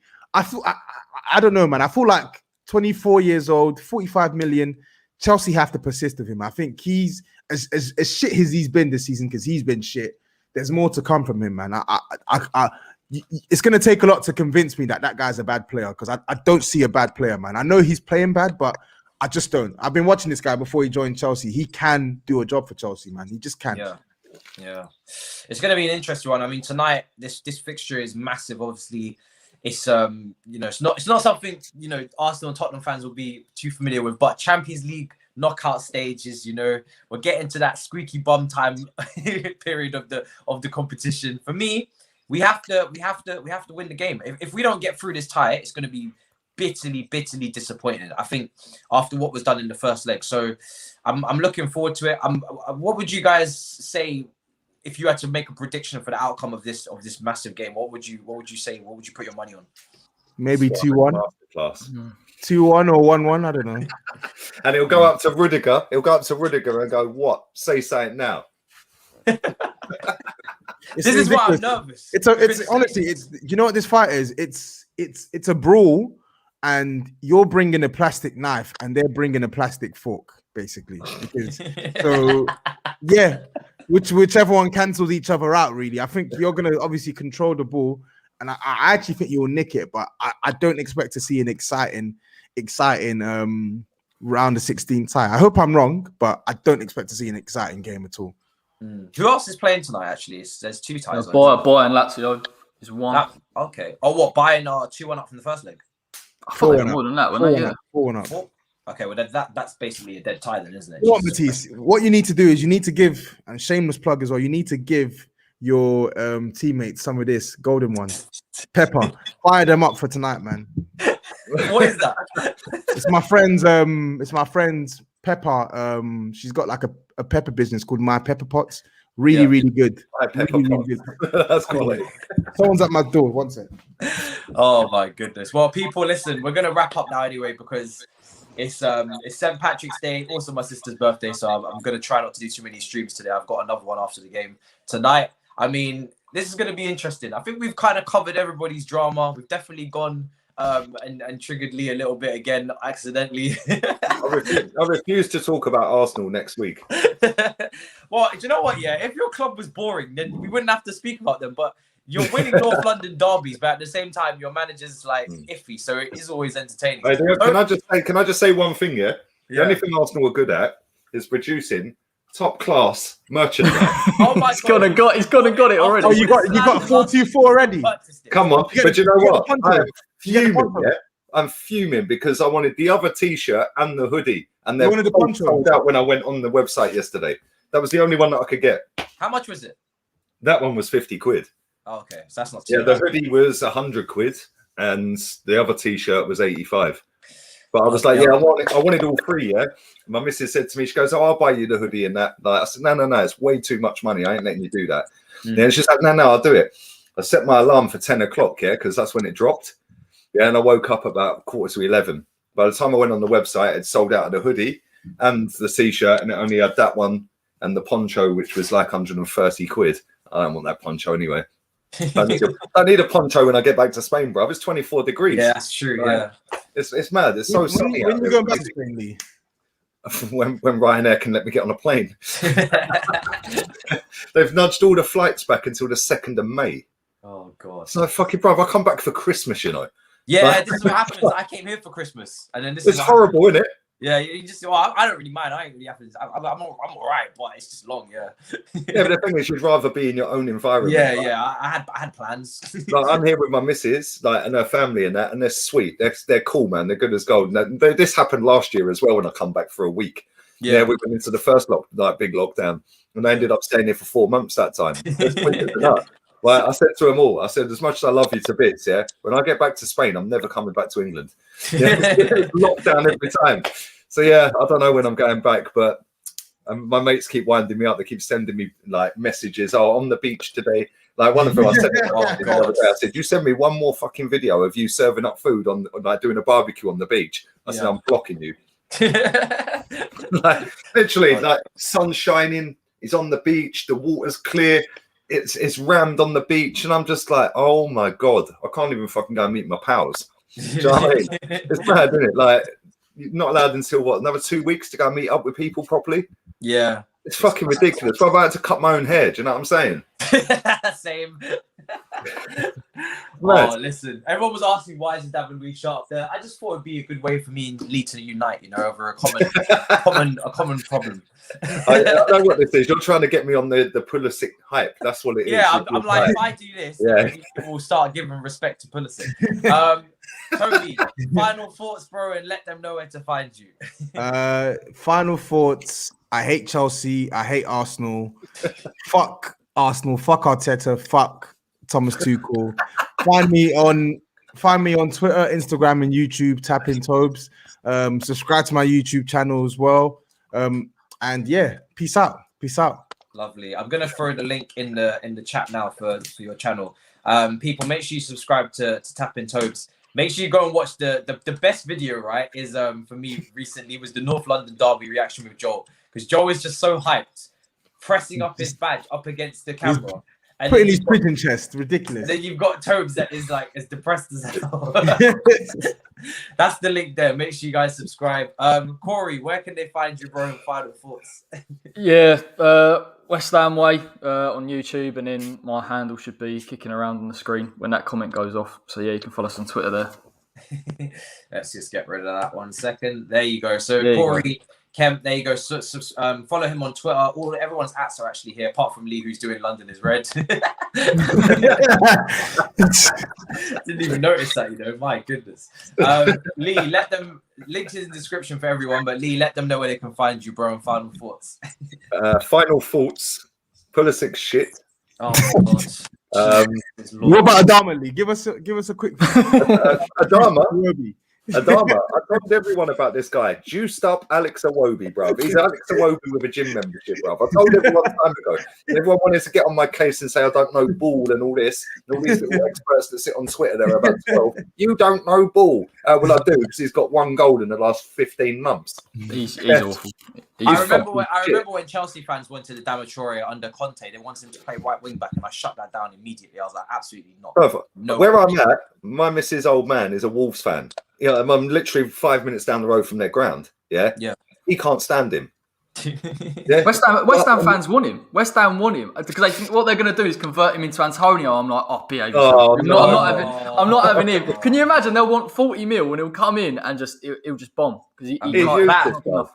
I don't know, man. I feel like 24 years old, 45 million. Chelsea have to persist with him. I think he's as shit as he's been this season because he's been shit. There's more to come from him, man. It's going to take a lot to convince me that guy's a bad player because I don't see a bad player, man. I know he's playing bad, but I just don't. I've been watching this guy before he joined Chelsea. He can do a job for Chelsea, man. He just can. Yeah. It's going to be an interesting one. I mean, tonight this fixture is massive. Obviously, it's it's not something Arsenal and Tottenham fans will be too familiar with. But Champions League knockout stages, we're getting to that squeaky bum time period of the competition. For me, we have to win the game. If we don't get through this tie, it's going to be bitterly disappointed, I think, after what was done in the first leg. So I'm looking forward to it. What would you guys say if you had to make a prediction for the outcome of this massive game? What would you say? What would you put your money on? Maybe 2-1. 2-1 or 1-1. I don't know. And it'll go up to Rudiger. He'll go up to Rudiger and go, "What? Say something now." This is why I'm nervous. It's honestly, you know what this fight is? It's a brawl, and you're bringing a plastic knife, and they're bringing a plastic fork, basically. Whichever one cancels each other out. Really, I think you're gonna obviously control the ball, and I actually think you'll nick it, but I don't expect to see an exciting round of 16 tie. I hope I'm wrong, but I don't expect to see an exciting game at all. Who else is playing tonight? Actually, there's two ties. Bayern Lazio is one. Okay. Oh, what? Bayern are 2-1 up from the first leg. I thought they were more than that, weren't they? 4-1 up. Okay, well that's basically a dead tie then, isn't it? What, Matisse? What you need to do is you need to give, and shameless plug as well, you need to give your teammates some of this golden one. Pepper. Fire them up for tonight, man. What is that? It's my friend's Pepper. She's got like a pepper business called My Pepper Pots. Really good. Really good. That's quality. Someone's at my door. One sec. Oh my goodness. Well, people, listen, we're gonna wrap up now anyway because it's St. Patrick's Day, also my sister's birthday, so I'm gonna try not to do too many streams today. I've got another one after the game tonight. I mean, this is gonna be interesting. I think we've kind of covered everybody's drama. We've definitely gone and triggered Lee a little bit again accidentally. I refuse to talk about Arsenal next week. Well, do you know what? Yeah, if your club was boring, then we wouldn't have to speak about them. But you're winning North London derbies, but at the same time, your manager's like iffy, so it is always entertaining. Can I just say one thing? Yeah, the only thing Arsenal are good at is producing top class merchandise. Oh my God, he's gone and got it already. Oh, you got 4-2-4 already. Come on, but you know what? I'm fuming because I wanted the other T-shirt and the hoodie, and they were sold out when I went on the website yesterday. That was the only one that I could get. How much was it? That one was 50 quid. Oh, okay, so that's not too bad. The hoodie was 100 quid, and the other T-shirt was 85. But I was like, I wanted all three, yeah. My missus said to me, she goes, "Oh, I'll buy you the hoodie and that." Like, I said, no, it's way too much money. I ain't letting you do that. Yeah, she's like, no, I'll do it. I set my alarm for 10 o'clock, yeah, because that's when it dropped. Yeah, and I woke up about 11:15. By the time I went on the website, it sold out of the hoodie and the t-shirt, and it only had that one and the poncho, which was like 130 quid. I don't want that poncho anyway. I need a poncho when I get back to Spain, bro. It's 24 degrees. Yeah, that's true. Right? It's mad. It's so sunny. When you going back to Spain, Lee? When Ryanair can let me get on a plane. They've nudged all the flights back until the 2nd of May. Oh god. So fucking bro, I come back for Christmas, you know. Yeah, this is what happens. I came here for Christmas, and then this it's is horrible, isn't it? Yeah, you just. Well, I don't really mind. I ain't really happens. I'm all right, but it's just long. Yeah. Yeah, but the thing is, you'd rather be in your own environment. Yeah, like. yeah. I had plans. Like, I'm here with my missus, like, and her family, and that, and they're sweet. They're cool, man. They're good as gold. And this happened last year as well when I come back for a week. Yeah, we went into the first big lockdown, and I ended up staying here for 4 months that time. Well, I said to them all, I said, as much as I love you to bits, yeah, when I get back to Spain, I'm never coming back to England. Yeah, lockdown every time. So yeah, I don't know when I'm going back, but my mates keep winding me up. They keep sending me like messages. Oh, on the beach today. Like one of them, I said the other day, I said, you send me one more fucking video of you serving up food on like doing a barbecue on the beach. I said, I'm blocking you. Like literally, like sun shining. He's on the beach. The water's clear. It's rammed on the beach, and I'm just like, oh my god, I can't even fucking go and meet my pals. Do you know what I mean? It's mad, isn't it? Like, you're not allowed until another 2 weeks to go and meet up with people properly. Yeah, it's fucking ridiculous. But I had to cut my own hair. Do you know what I'm saying? Same. Oh, listen, everyone was asking why is his dad when we shot up there. I just thought it'd be a good way for me and Lee to unite, you know, over a common problem. I know what this is. You're trying to get me on the Pulisic hype. That's what it is. Yeah, I'm like, if I do this, people will start giving respect to Pulisic. Tobi, final thoughts, bro, and let them know where to find you. Final thoughts. I hate Chelsea. I hate Arsenal. Fuck Arsenal. Fuck Arteta. Fuck Thomas Tuchel. Find me on Twitter, Instagram, and YouTube. TapinTobs. Subscribe to my YouTube channel as well. And yeah, peace out. Lovely. I'm gonna throw the link in the chat now for your channel. People, make sure you subscribe to TapinTobs. Make sure you go and watch the best video, right? Is for me recently was the North London derby reaction with Joel, because Joel is just so hyped, pressing up his badge up against the camera. And putting his prison chest, ridiculous. Then you've got Tobs that is like as depressed as hell. That's the link there. Make sure you guys subscribe. Corey, where can they find you, bro? Final thoughts. West Ham Way on YouTube, and then my handle should be kicking around on the screen when that comment goes off. So yeah, you can follow us on Twitter there. Let's just get rid of that 1 second. There you go. So Corey Kemp, there you go. So, follow him on Twitter. Everyone's ats are actually here, apart from Lee, who's doing London is Red. Didn't even notice that, you know. My goodness. Lee, let them, links in the description for everyone, but Lee, let them know where they can find you, bro, and final thoughts. Final thoughts. Pulisic shit. Oh my god. What about Adama, Lee? Give us a quick Adama. I told everyone about this guy. Juiced up Alex Iwobi, bro. He's Alex Iwobi with a gym membership, bro. I told everyone time ago. Everyone wanted to get on my case and say I don't know ball and all this. And all these little experts that sit on Twitter, they're about 12. You don't know ball. Well, I do, because he's got 1 goal in the last 15 months. He's awful. I remember when Chelsea fans went to the Damatoria under Conte, they wanted him to play right wing back, and I shut that down immediately. I was like, absolutely not. No. Where I'm at, my missus' old man is a Wolves fan. Yeah, I'm literally 5 minutes down the road from their ground. Yeah. He can't stand him. Yeah. West Ham fans want him. West Ham want him because they think what they're going to do is convert him into Antonio. I'm like, behave yourself. I'm not having him. Can you imagine? They'll want 40 mil and he'll come in and he'll just bomb because he can't.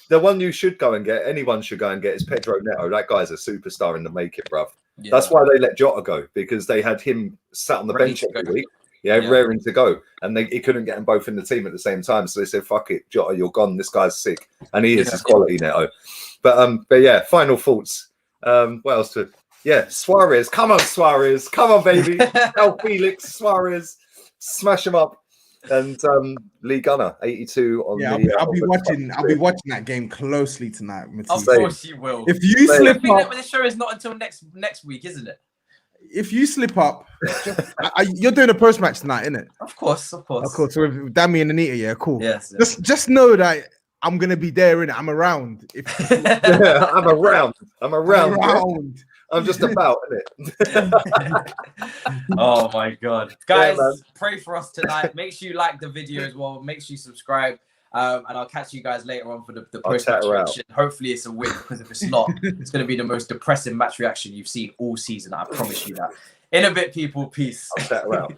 The one you should go and get, anyone should go and get, is Pedro Neto. That guy's a superstar in the making, bruv. Yeah. That's why they let Jota go, because they had him sat on the bench every week. Raring to go, and he couldn't get them both in the team at the same time. So they said, "Fuck it, Jota, you're gone. This guy's sick," and he is his quality, Neto. But yeah, final thoughts. What else to? Yeah, Suarez. Come on, Suarez. Come on, baby. El Felix, Suarez. Smash him up. And Lee Gunner, 82 on the. I'll be watching that game closely tonight, Matisse. Of course you will. If you slip up, the show is not until next week, isn't it? If you slip up, you're doing a post match tonight, isn't it? Of course. So with Dami and Anita, yeah, cool. Yes. Just know that I'm gonna be there, innit? I'm around. I'm around. I'm just about, innit? Oh my God, guys! Pray for us tonight. Make sure you like the video as well. Make sure you subscribe. And I'll catch you guys later on for the post-match reaction. Hopefully it's a win, because if it's not, it's going to be the most depressing match reaction you've seen all season. I promise you that. In a bit, people. Peace. I'll chat around.